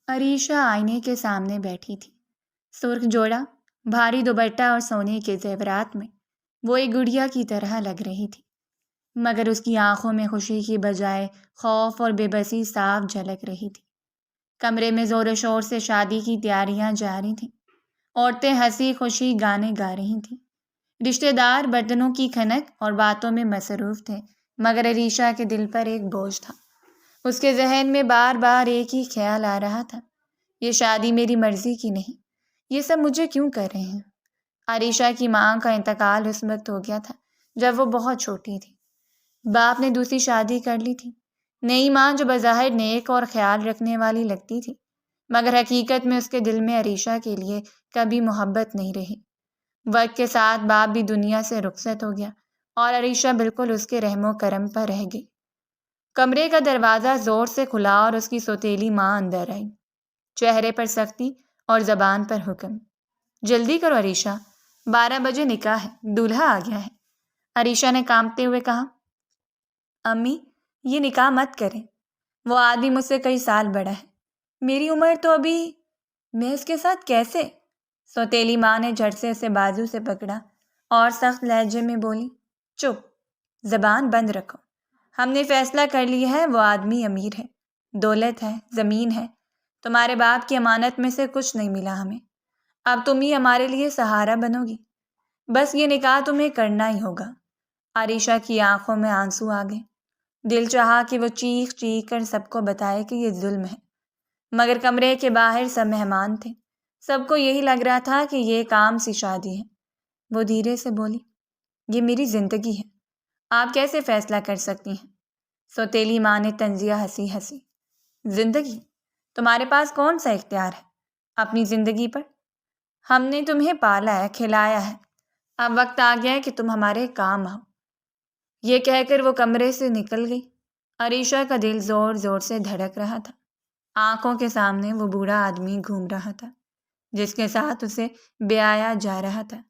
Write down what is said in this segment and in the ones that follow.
عریشہ آئینے کے سامنے بیٹھی تھی۔ سرخ جوڑا، بھاری دوپٹہ اور سونے کے زیورات میں وہ ایک گڑیا کی طرح لگ رہی تھی، مگر اس کی آنکھوں میں خوشی کی بجائے خوف اور بے بسی صاف جھلک رہی تھی۔ کمرے میں زور و شور سے شادی کی تیاریاں جاری تھیں۔ عورتیں ہنسی خوشی گانے گا رہی تھیں۔ رشتہ دار برتنوں کی کھنک اور باتوں میں مصروف تھے، مگر عریشہ کے دل پر ایک بوجھ تھا۔ اس کے ذہن میں بار بار ایک ہی خیال آ رہا تھا، یہ شادی میری مرضی کی نہیں، یہ سب مجھے کیوں کر رہے ہیں؟ عریشہ کی ماں کا انتقال اس وقت ہو گیا تھا جب وہ بہت چھوٹی تھی۔ باپ نے دوسری شادی کر لی تھی۔ نئی ماں جو بظاہر نیک اور خیال رکھنے والی لگتی تھی، مگر حقیقت میں اس کے دل میں عریشہ کے لیے کبھی محبت نہیں رہی۔ وقت کے ساتھ باپ بھی دنیا سے رخصت ہو گیا اور عریشہ بالکل اس کے رحم و کرم پر رہ گئی۔ کمرے کا دروازہ زور سے کھلا اور اس کی سوتیلی ماں اندر آئی، چہرے پر سختی اور زبان پر حکم۔ جلدی کرو عریشہ، 12 بجے نکاح ہے، دولہا آ گیا ہے۔ عریشہ نے کانپتے ہوئے کہا، امی یہ نکاح مت کریں، وہ آدمی مجھ سے کئی سال بڑا ہے، میری عمر تو ابھی، میں اس کے ساتھ کیسے؟ سوتیلی ماں نے جھٹ سے اسے بازو سے پکڑا اور سخت لہجے میں بولی، چپ، زبان بند رکھو، ہم نے فیصلہ کر لیا ہے، وہ آدمی امیر ہے، دولت ہے، زمین ہے، تمہارے باپ کی امانت میں سے کچھ نہیں ملا ہمیں، اب تم ہی ہمارے لیے سہارا بنو گی، بس یہ نکاح تمہیں کرنا ہی ہوگا۔ عریشہ کی آنکھوں میں آنسو آ گئے۔ دل چاہا کہ وہ چیخ چیخ کر سب کو بتائے کہ یہ ظلم ہے، مگر کمرے کے باہر سب مہمان تھے، سب کو یہی لگ رہا تھا کہ یہ کام سی شادی ہے۔ وہ دھیرے سے بولی، یہ میری زندگی ہے، آپ کیسے فیصلہ کر سکتی ہیں؟ سوتیلی ماں نے طنزیہ ہنسی۔ زندگی؟ تمہارے پاس کون سا اختیار ہے اپنی زندگی پر؟ ہم نے تمہیں پالا ہے، کھلایا ہے، اب وقت آ گیا ہے کہ تم ہمارے کام آؤ۔ یہ کہہ کر وہ کمرے سے نکل گئی۔ عریشہ کا دل زور زور سے دھڑک رہا تھا۔ آنکھوں کے سامنے وہ بوڑھا آدمی گھوم رہا تھا جس کے ساتھ اسے بیایا جا رہا تھا،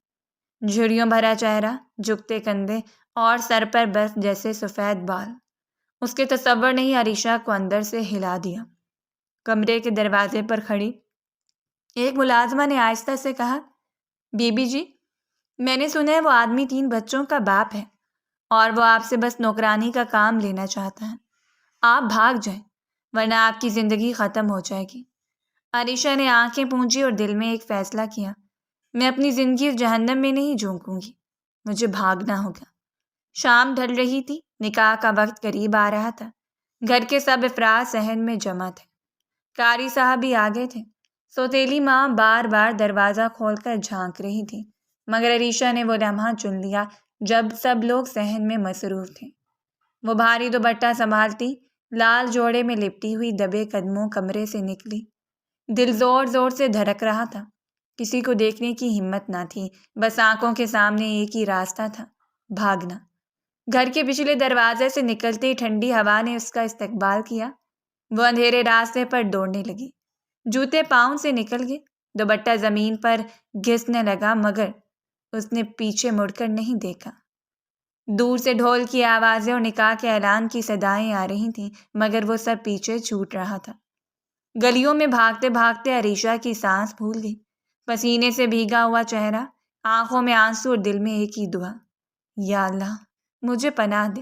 جھڑیوں بھرا چہرہ، جھکتے کندھے اور سر پر برف جیسے سفید بال۔ اس کے تصور نے ہی عریشہ کو اندر سے ہلا دیا۔ کمرے کے دروازے پر کھڑی ایک ملازمہ نے آہستہ سے کہا، بی بی جی، میں نے سنا ہے وہ آدمی 3 بچوں کا باپ ہے اور وہ آپ سے بس نوکرانی کا کام لینا چاہتا ہے، آپ بھاگ جائیں ورنہ آپ کی زندگی ختم ہو جائے گی۔ عریشہ نے آنکھیں پونچھی اور دل میں ایک فیصلہ کیا، میں اپنی زندگی اس جہنم میں نہیں جھونکوں گی، مجھے بھاگنا ہوگا۔ شام ڈھل رہی تھی، نکاح کا وقت قریب آ رہا تھا۔ گھر کے سب افراد صحن میں جمع تھے، قاری صاحب بھی آگے تھے۔ سوتیلی ماں بار بار دروازہ کھول کر جھانک رہی تھی، مگر عریشہ نے وہ لمحہ چن لیا جب سب لوگ صحن میں مصروف تھے۔ وہ بھاری دوپٹہ سنبھالتی، لال جوڑے میں لپٹی ہوئی دبے قدموں کمرے سے نکلی۔ دل زور زور سے دھڑک رہا تھا، کسی کو دیکھنے کی ہمت نہ تھی، بس آنکھوں کے سامنے ایک ہی راستہ تھا، بھاگنا۔ گھر کے پچھلے دروازے سے نکلتے ہی ٹھنڈی ہوا نے اس کا استقبال کیا۔ وہ اندھیرے راستے پر دوڑنے لگی، جوتے پاؤں سے نکل گئے، دوپٹہ زمین پر گھسنے لگا، مگر اس نے پیچھے مڑ کر نہیں دیکھا۔ دور سے ڈھول کی آوازیں اور نکاح کے اعلان کی صدائیں آ رہی تھیں، مگر وہ سب پیچھے چھوٹ رہا تھا۔ گلیوں میں بھاگتے بھاگتے عریشہ کی سانس پھول گئی، پسینے سے بھیگا ہوا چہرہ، آنکھوں میں آنسو اور دل میں ایک ہی دعا، یا اللہ مجھے پناہ دے،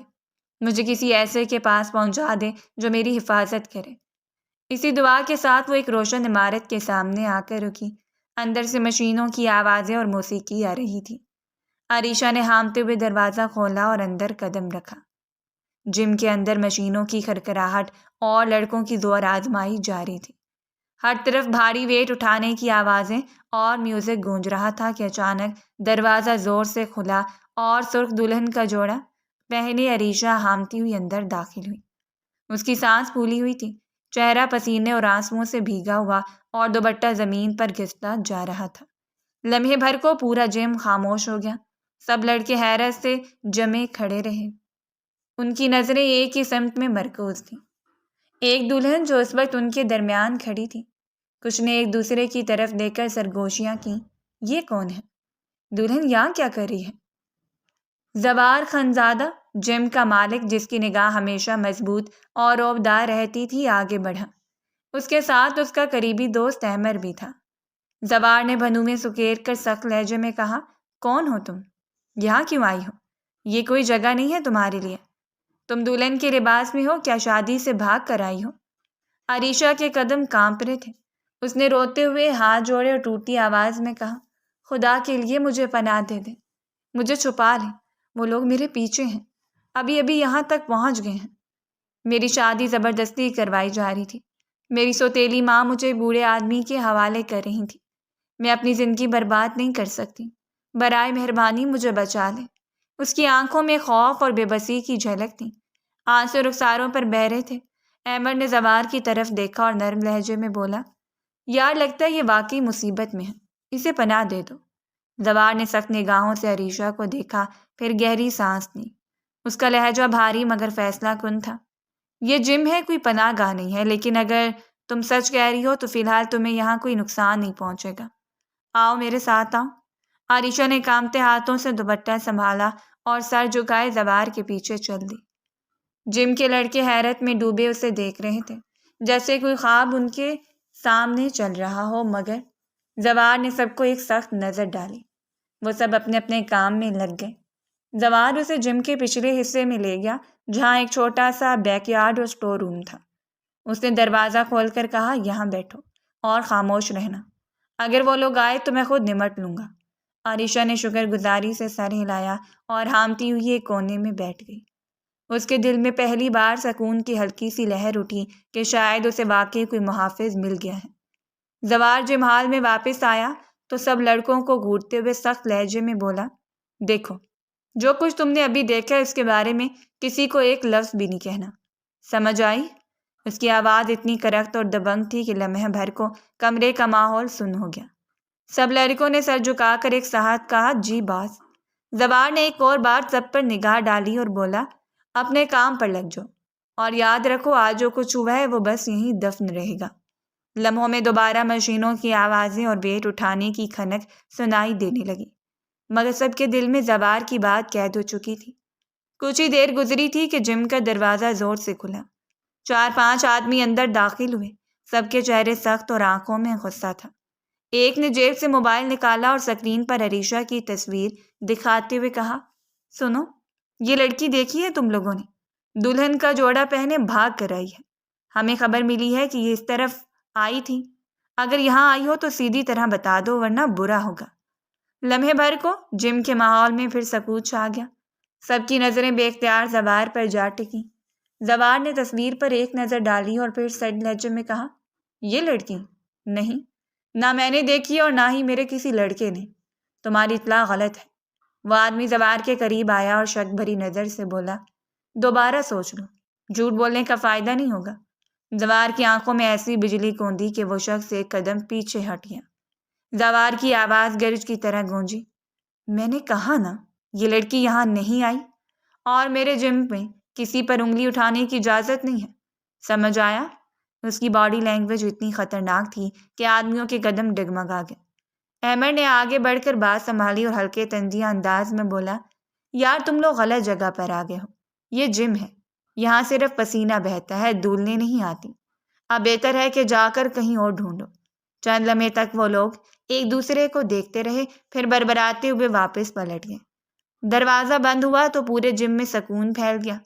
مجھے کسی ایسے کے پاس پہنچا دے جو میری حفاظت کرے۔ اسی دعا کے ساتھ وہ ایک روشن عمارت کے سامنے آ کر رکی۔ اندر سے مشینوں کی آوازیں اور موسیقی آ رہی تھی۔ عریشہ نے ہانپتے ہوئے دروازہ کھولا اور اندر قدم رکھا۔ جم کے اندر مشینوں کی کھڑکھڑاہٹ اور لڑکوں کی زور آزمائی جاری تھی۔ ہر طرف بھاری ویٹ اٹھانے کی آوازیں اور میوزک گونج رہا تھا کہ اچانک دروازہ زور سے کھلا اور سرخ دلہن کا جوڑا پہنے عریشہ ہانپتی ہوئی اندر داخل ہوئی۔ اس کی سانس پھولی ہوئی تھی، چہرہ پسینے اور آنسوؤں سے بھیگا ہوا اور دوپٹہ زمین پر گھستا جا رہا تھا۔ لمحے بھر کو پورا جم خاموش ہو گیا، سب لڑکے حیرت سے جمے کھڑے رہے، ان کی نظریں ایک ہی سمت میں مرکوز تھیں۔ ایک دلہن جو اس وقت ان کے درمیان کھڑی تھی، کچھ نے ایک دوسرے کی طرف دیکھ کر سرگوشیاں کیں، یہ کون ہے؟ دلہن یہاں کیا کر رہی ہے؟ زوار خانزادہ، جم کا مالک جس کی نگاہ ہمیشہ مضبوط اور عہدیدار رہتی تھی، آگے بڑھا۔ اس کے ساتھ اس کا قریبی دوست احمر بھی تھا۔ زوار نے بھنو میں سکیڑ کر سخت لہجے میں کہا، کون ہو تم؟ یہاں کیوں آئی ہو؟ یہ کوئی جگہ نہیں ہے تمہارے لیے۔ تم دلہن کے لباس میں ہو کیا شادی سے بھاگ کر آئی ہو؟ عریشہ کے قدم کانپ رہے تھے۔ اس نے روتے ہوئے ہاتھ جوڑے اور ٹوٹی آواز میں کہا، خدا کے لیے مجھے پناہ دے دیں، مجھے چھپا لیں، وہ لوگ میرے پیچھے ہیں، ابھی ابھی یہاں تک پہنچ گئے ہیں۔ میری شادی زبردستی کروائی جا رہی تھی، میری سوتیلی ماں مجھے بوڑھے آدمی کے حوالے کر رہی تھی، میں اپنی زندگی برباد نہیں کر سکتی، برائے مہربانی مجھے بچا لیں۔ اس کی آنکھوں میں خوف اور بے بسی کی جھلک تھی، آنسو رخساروں پر بہہ رہے تھے۔ احمد نے زوار کی طرف دیکھا اور نرم لہجے میں بولا، یار لگتا ہے یہ واقعی مصیبت میں ہے، اسے پناہ دے دو۔ زوار نے سخت نگاہوں سے عریشہ کو دیکھا، پھر گہری سانس لی۔ اس کا لہجہ بھاری مگر فیصلہ کن تھا۔ یہ جم ہے، کوئی پناہ گاہ نہیں ہے، لیکن اگر تم سچ کہہ رہی ہو تو فی الحال تمہیں یہاں کوئی نقصان نہیں پہنچے گا۔ آؤ میرے ساتھ آؤ۔ عریشہ نے کانپتے ہاتھوں سے دوپٹہ سنبھالا اور سر جھکائے زوار کے پیچھے چل دی۔ جم کے لڑکے حیرت میں ڈوبے اسے دیکھ رہے تھے، جیسے کوئی خواب ان کے سامنے چل رہا ہو، مگر زوار نے سب کو ایک سخت نظر ڈالی۔ وہ سب اپنے اپنے کام میں لگ گئے۔ زوار اسے جم کے پچھلے حصے میں لے گیا، جہاں ایک چھوٹا سا بیک یارڈ اور سٹور روم تھا۔ اس نے دروازہ کھول کر کہا، یہاں بیٹھو اور خاموش رہنا، اگر وہ لوگ آئے تو میں خود نمٹ لوں گا۔ عریشہ نے شکر گزاری سے سر ہلایا اور ہامتی ہوئی ایک کونے میں بیٹھ گئی۔ اس کے دل میں پہلی بار سکون کی ہلکی سی لہر اٹھی کہ شاید اسے واقعی کوئی محافظ مل گیا ہے۔ زوار جم ہال میں واپس آیا تو سب لڑکوں کو گھورتے ہوئے سخت لہجے میں بولا، دیکھو جو کچھ تم نے ابھی دیکھا اس کے بارے میں کسی کو ایک لفظ بھی نہیں کہنا، سمجھ آئی؟ اس کی آواز اتنی کرخت اور دبنگ تھی کہ لمحے بھر کو کمرے کا ماحول سن ہو گیا۔ سب لڑکوں نے سر جھکا کر ایک ساتھ کہا، جی باس۔ زوار نے ایک اور بار سب پر نگاہ ڈالی اور بولا، اپنے کام پر لگ جاؤ، اور یاد رکھو آج جو کچھ ہوا ہے وہ بس یہیں دفن رہے گا۔ لمحوں میں دوبارہ مشینوں کی آوازیں اور ویٹ اٹھانے کی کھنک سنائی دینے لگی، مگر سب کے دل میں زوار کی بات قید ہو چکی تھی۔ کچھ ہی دیر گزری تھی کہ جم کا دروازہ زور سے کھلا۔ 4-5 آدمی اندر داخل ہوئے، سب کے چہرے سخت اور آنکھوں میں غصہ تھا۔ ایک نے جیب سے موبائل نکالا اور اسکرین پر عریشہ کی تصویر دکھاتے ہوئے کہا، سنو، یہ لڑکی دیکھی ہے تم لوگوں نے؟ دلہن کا جوڑا پہنے بھاگ کر آئی ہے۔ ہمیں خبر ملی ہے کہ یہ اس طرف آئی تھی، اگر یہاں آئی ہو تو سیدھی طرح بتا دو ورنہ برا ہوگا۔ لمحے بھر کو جم کے ماحول میں پھر سکوت چھا گیا، سب کی نظریں بے اختیار زوار پر جا ٹکیں۔ زوار نے تصویر پر ایک نظر ڈالی اور پھر سرد لہجے میں کہا، یہ لڑکی؟ نہیں، نہ میں نے دیکھی اور نہ ہی میرے کسی لڑکے نے، تمہاری اطلاع غلط ہے۔ وہ آدمی زوار کے قریب آیا اور شک بھری نظر سے بولا، دوبارہ سوچ لو، جھوٹ بولنے کا فائدہ نہیں ہوگا۔ زوار کی آنکھوں میں ایسی بجلی کوندی کہ وہ شخص ایک قدم پیچھے ہٹ گیا۔ زوار کی آواز گرج کی طرح گونجی، میں نے کہا نا یہ لڑکی یہاں نہیں آئی، اور میرے جم میں کسی پر انگلی اٹھانے کی اجازت نہیں ہے، سمجھ آیا؟ اس کی باڈی لینگویج اتنی خطرناک تھی کہ آدمیوں کے قدم ڈگمگا گئے۔ احمد نے آگے بڑھ کر بات سنبھالی اور ہلکے طنزیہ انداز میں بولا، یار تم لوگ غلط جگہ پر آ گئے ہو، یہ جم ہے، یہاں صرف پسینہ بہتا ہے، دولنے نہیں آتی۔ اب بہتر ہے کہ جا کر کہیں اور ڈھونڈو۔ چند لمحے تک وہ لوگ ایک دوسرے کو دیکھتے رہے، پھر بربراتے ہوئے واپس پلٹ گئے۔ دروازہ بند ہوا تو پورے جم میں سکون پھیل گیا۔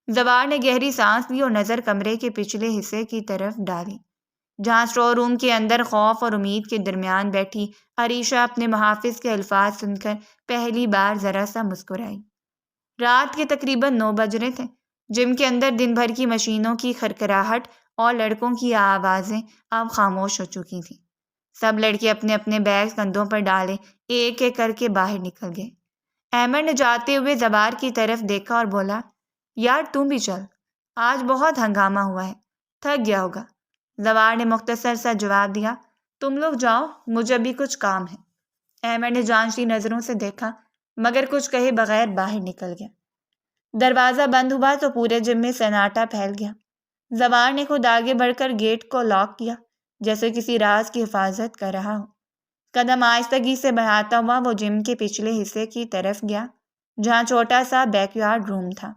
زوار نے گہری سانس لی اور نظر کمرے کے پچھلے حصے کی طرف ڈالی، جہاں اسٹور روم کے اندر خوف اور امید کے درمیان بیٹھی عریشہ اپنے محافظ کے الفاظ سن کر پہلی بار ذرا سا مسکرائی۔ رات کے تقریباً 9 بج رہے تھے۔ جم کے اندر دن بھر کی مشینوں کی کھرکھراہٹ اور لڑکوں کی آوازیں اب خاموش ہو چکی تھیں۔ سب لڑکے اپنے اپنے بیگ کندھوں پر ڈالے ایک ایک کر کے باہر نکل گئے۔ احمد نے جاتے ہوئے زوار کی طرف دیکھا اور بولا، یار تم بھی چل، آج بہت ہنگامہ ہوا ہے، تھک گیا ہوگا۔ زوار نے مختصر سا جواب دیا، تم لوگ جاؤ، مجھے ابھی کچھ کام ہے۔ احمد نے جانچی نظروں سے دیکھا مگر کچھ کہے بغیر باہر نکل گیا۔ دروازہ بند ہوا تو پورے جم میں سناٹا پھیل گیا۔ زوار نے خود آگے بڑھ کر گیٹ کو لاک کیا، جیسے کسی راز کی حفاظت کر رہا ہو۔ قدم آہستگی سے بڑھاتا ہوا وہ جم کے پچھلے حصے کی طرف گیا، جہاں چھوٹا سا بیک یارڈ روم تھا۔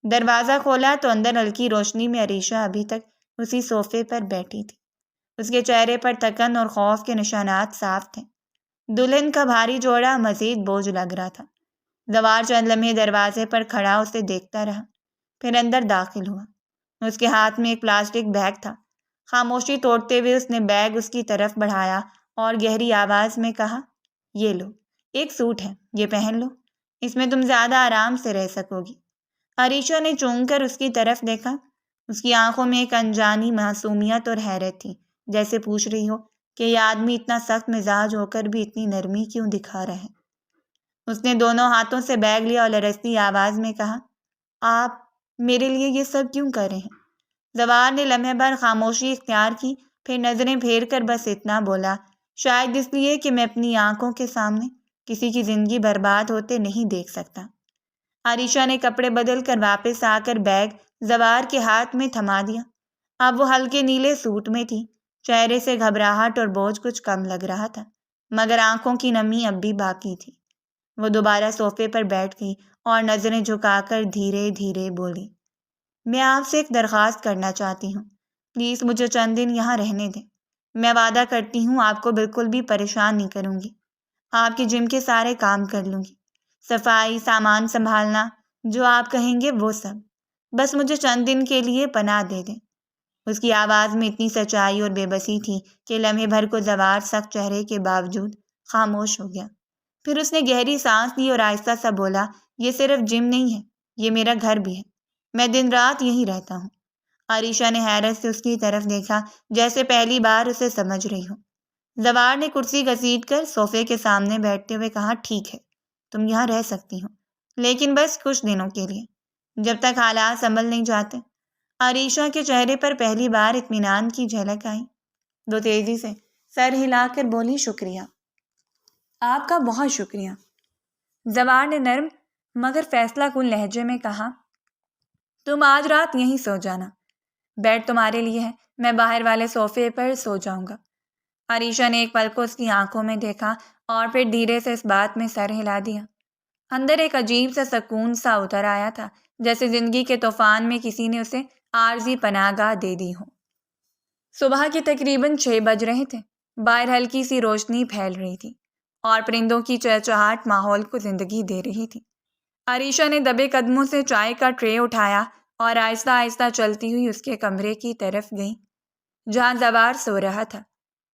دروازہ کھولا تو اندر ہلکی روشنی میں عریشہ ابھی تک اسی صوفے پر بیٹھی تھی۔ اس کے چہرے پر تھکن اور خوف کے نشانات صاف تھے۔ دلہن کا بھاری جوڑا مزید بوجھ لگ رہا تھا۔ زوار چند لمحے دروازے پر کھڑا اسے دیکھتا رہا، پھر اندر داخل ہوا۔ اس کے ہاتھ میں ایک پلاسٹک بیگ تھا۔ خاموشی توڑتے ہوئے اس نے بیگ اس کی طرف بڑھایا اور گہری آواز میں کہا، یہ لو، ایک سوٹ ہے، یہ پہن لو، اس میں تم زیادہ آرام سے رہ سکو گی۔ عریشہ نے چونک کر اس کی طرف دیکھا۔ اس کی آنکھوں میں ایک انجانی معصومیت اور حیرت تھی، جیسے پوچھ رہی ہو کہ یہ آدمی اتنا سخت مزاج ہو کر بھی اتنی نرمی کیوں دکھا رہا ہے۔ اس نے دونوں ہاتھوں سے بیگ لیا اور لرزتی آواز میں کہا، آپ میرے لیے یہ سب کیوں کر رہے ہیں؟ زوار نے لمحے بھر خاموشی اختیار کی، پھر نظریں پھیر کر بس اتنا بولا، شاید اس لیے کہ میں اپنی آنکھوں کے سامنے کسی کی زندگی برباد ہوتے نہیں دیکھ سکتا۔ عریشہ نے کپڑے بدل کر واپس آ کر بیگ زوار کے ہاتھ میں تھما دیا۔ اب وہ ہلکے نیلے سوٹ میں تھی۔ چہرے سے گھبراہٹ اور بوجھ کچھ کم لگ رہا تھا، مگر آنکھوں کی نمی اب بھی باقی تھی۔ وہ دوبارہ صوفے پر بیٹھ گئی اور نظریں جھکا کر دھیرے دھیرے بولی، میں آپ سے ایک درخواست کرنا چاہتی ہوں، پلیز مجھے چند دن یہاں رہنے دیں۔ میں وعدہ کرتی ہوں آپ کو بالکل بھی پریشان نہیں کروں گی، آپ کے جم کے سارے کام کر لوں گی، صفائی، سامان سنبھالنا، جو آپ کہیں گے وہ سب، بس مجھے چند دن کے لیے پناہ دے دیں۔ اس کی آواز میں اتنی سچائی اور بے بسی تھی کہ لمحے بھر کو زوار سخت چہرے کے باوجود خاموش ہو گیا۔ پھر اس نے گہری سانس لی اور آہستہ سا بولا، یہ صرف جم نہیں ہے، یہ میرا گھر بھی ہے، میں دن رات یہیں رہتا ہوں۔ عریشہ نے حیرت سے اس کی طرف دیکھا، جیسے پہلی بار اسے سمجھ رہی ہو۔ زوار نے کرسی گھسیٹ کر صوفے کے سامنے بیٹھتے ہوئے کہا، ٹھیک ہے، تم یہاں رہ سکتی ہو، لیکن بس کچھ دنوں کے لیے، جب تک حالات سنبھل نہیں جاتے۔ عریشہ کے چہرے پر پہلی بار اطمینان کی جھلک آئی۔ وہ تیزی سے سر ہلا کر بولی، شکریہ، آپ کا بہت شکریہ۔ زوار نے نرم مگر فیصلہ کن لہجے میں کہا، تم آج رات یہیں سو جانا، بیڈ تمہارے لیے ہے، میں باہر والے صوفے پر سو جاؤں گا۔ عریشہ نے ایک پل کو اس کی آنکھوں میں دیکھا اور پھر دھیرے سے اس بات میں سر ہلا دیا۔ اندر ایک عجیب سا سکون سا اتر آیا تھا، جیسے زندگی کے طوفان میں کسی نے اسے عارضی پناہ گاہ دے دی ہو۔ صبح کے تقریباً 6 بج رہے تھے۔ باہر ہلکی سی روشنی پھیل رہی تھی اور پرندوں کی چہچہاہٹ ماحول کو زندگی دے رہی تھی۔ عریشہ نے دبے قدموں سے چائے کا ٹرے اٹھایا اور آہستہ آہستہ چلتی ہوئی اس کے کمرے کی طرف گئی، جہاں زوار سو رہا تھا۔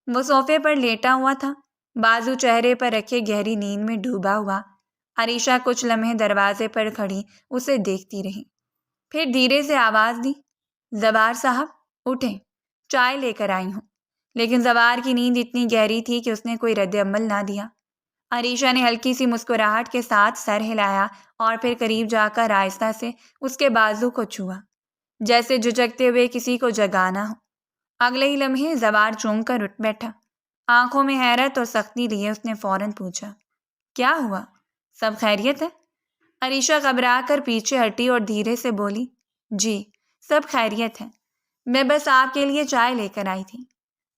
وہ صوفے پر لیٹا ہوا تھا، بازو چہرے پر رکھے گہری نیند میں ڈوبا ہوا۔ عریشہ کچھ لمحے دروازے پر کھڑی اسے دیکھتی رہی، پھر دھیرے سے آواز دی، زوار صاحب اٹھیں، چائے لے کر آئی ہوں۔ لیکن زوار کی نیند اتنی گہری تھی کہ اس نے کوئی رد عمل نہ دیا۔ عریشہ نے ہلکی سی مسکراہٹ کے ساتھ سر ہلایا اور پھر قریب جا کر آہستہ سے اس کے بازو کو چھوا، جیسے جھجکتے ہوئے کسی کو جگانا ہو۔ اگلے ہی لمحے زوار چونک کر اٹھ بیٹھا۔ آنکھوں میں حیرت اور سختی لیے اس نے فوراً پوچھا، کیا ہوا؟ سب خیریت ہے؟ عریشہ گھبرا کر پیچھے ہٹی اور دھیرے سے بولی، جی سب خیریت ہے، میں بس آپ کے لیے چائے لے کر آئی تھی۔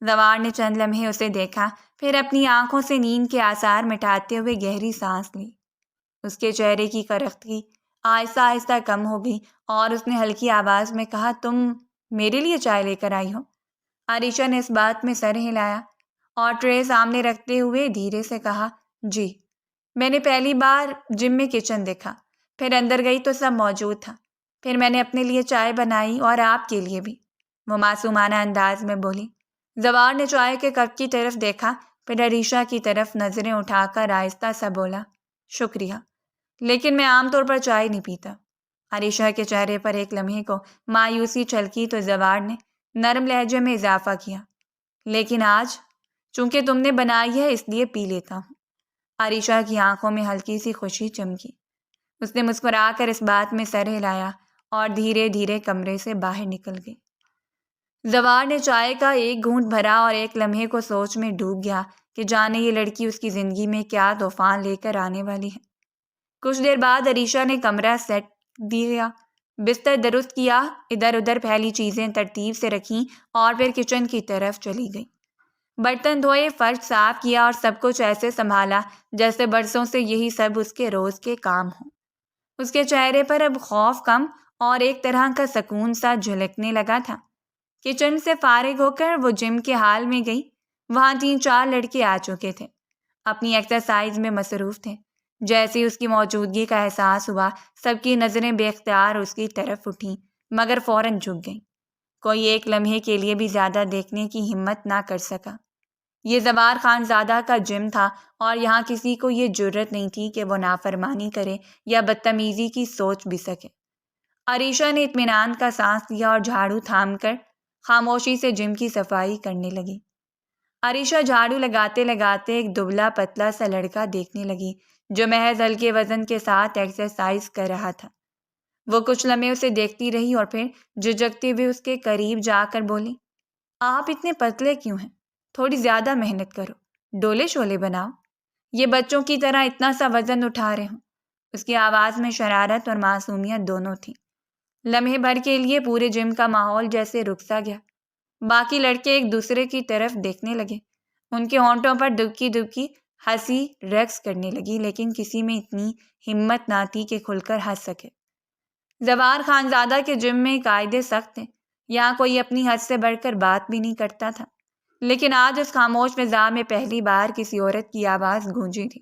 زوار نے چند لمحے اسے دیکھا، پھر اپنی آنکھوں سے نیند کے آثار مٹاتے ہوئے گہری سانس لی۔ اس کے چہرے کی کرختگی آہستہ آہستہ کم ہو گئی اور اس نے ہلکی آواز میں کہا، تم میرے لیے چائے لے کر آئی ہو؟ عریشہ نے اس بات میں سر ہلایا اور ٹرے سامنے رکھتے ہوئے دھیرے سے کہا، جی میں نے پہلی بار جم میں کچن دیکھا، پھر اندر گئی تو سب موجود تھا، پھر میں نے اپنے لیے چائے بنائی اور آپ کے لیے بھی، وہ معصومانہ انداز میں بولی۔ زوار نے چائے کے کپ کی طرف دیکھا، پھر عریشہ کی طرف نظریں اٹھا کر آہستہ سا بولا، شکریہ، لیکن میں عام طور پر چائے نہیں پیتا۔ عریشہ کے چہرے پر ایک لمحے کو مایوسی چھلکی تو زوار نے نرم لہجے میں اضافہ کیا، لیکن آج چونکہ تم نے بنائی ہے اس لیے پی لیتا ہوں۔ عریشہ کی آنکھوں میں ہلکی سی خوشی چمکی۔ اس نے مسکرا کر اس بات میں سر ہلایا اور دھیرے دھیرے کمرے سے باہر نکل گئی۔ زوار نے چائے کا ایک گھونٹ بھرا اور ایک لمحے کو سوچ میں ڈوب گیا کہ جانے یہ لڑکی اس کی زندگی میں کیا طوفان لے کر آنے والی ہے۔ کچھ دیر بعد عریشہ نے کمرہ سیٹ دیا، بستر درست کیا، ادھر ادھر پھیلی چیزیں ترتیب سے رکھیں اور پھر کچن کی طرف چلی گئی۔ برتن دھوئے، فرش صاف کیا اور سب کچھ ایسے سنبھالا جیسے برسوں سے یہی سب اس کے روز کے کام ہوں۔ اس کے چہرے پر اب خوف کم اور ایک طرح کا سکون سا جھلکنے لگا تھا۔ کچن سے فارغ ہو کر وہ جم کے ہال میں گئی۔ وہاں 3-4 لڑکے آ چکے تھے، اپنی ایکسرسائز میں مصروف تھے۔ جیسے اس کی موجودگی کا احساس ہوا، سب کی نظریں بے اختیار اس کی طرف اٹھیں، مگر فوراً جھک گئیں۔ کوئی ایک لمحے کے لیے بھی زیادہ دیکھنے کی ہمت نہ کر سکا۔ یہ زوار خانزادہ کا جم تھا اور یہاں کسی کو یہ جرت نہیں تھی کہ وہ نافرمانی کرے یا بدتمیزی کی سوچ بھی سکے۔ عریشہ نے اطمینان کا سانس لیا اور جھاڑو تھام کر خاموشی سے جم کی صفائی کرنے لگی۔ عریشہ جھاڑو لگاتے لگاتے ایک دبلا پتلا سا لڑکا دیکھنے لگی جو محض ہلکے وزن کے ساتھ ایکسرسائز کر رہا تھا۔ وہ کچھ لمحے اسے دیکھتی رہی اور پھر جھجکتے ہوئے اس کے قریب جا کر بولی، آپ اتنے پتلے کیوں ہیں؟ تھوڑی زیادہ محنت کرو، ڈولے شولے بناؤ، یہ بچوں کی طرح اتنا سا وزن اٹھا رہے ہوں۔ اس کی آواز میں شرارت اور معصومیت دونوں تھی۔ لمحے بھر کے لیے پورے جم کا ماحول جیسے رک سا گیا۔ باقی لڑکے ایک دوسرے کی طرف دیکھنے لگے۔ ان کے ہونٹوں پر دبکی دبکی ہنسی رقص کرنے لگی، لیکن کسی میں اتنی ہمت نہ تھی کہ کھل کر ہنس سکے۔ زوار خانزادہ کے جم میں قاعدے سخت تھے، یہاں کوئی اپنی حد سے بڑھ کر بات بھی نہیں کرتا تھا، لیکن آج اس خاموش فضا میں پہلی بار کسی عورت کی آواز گونجی تھی۔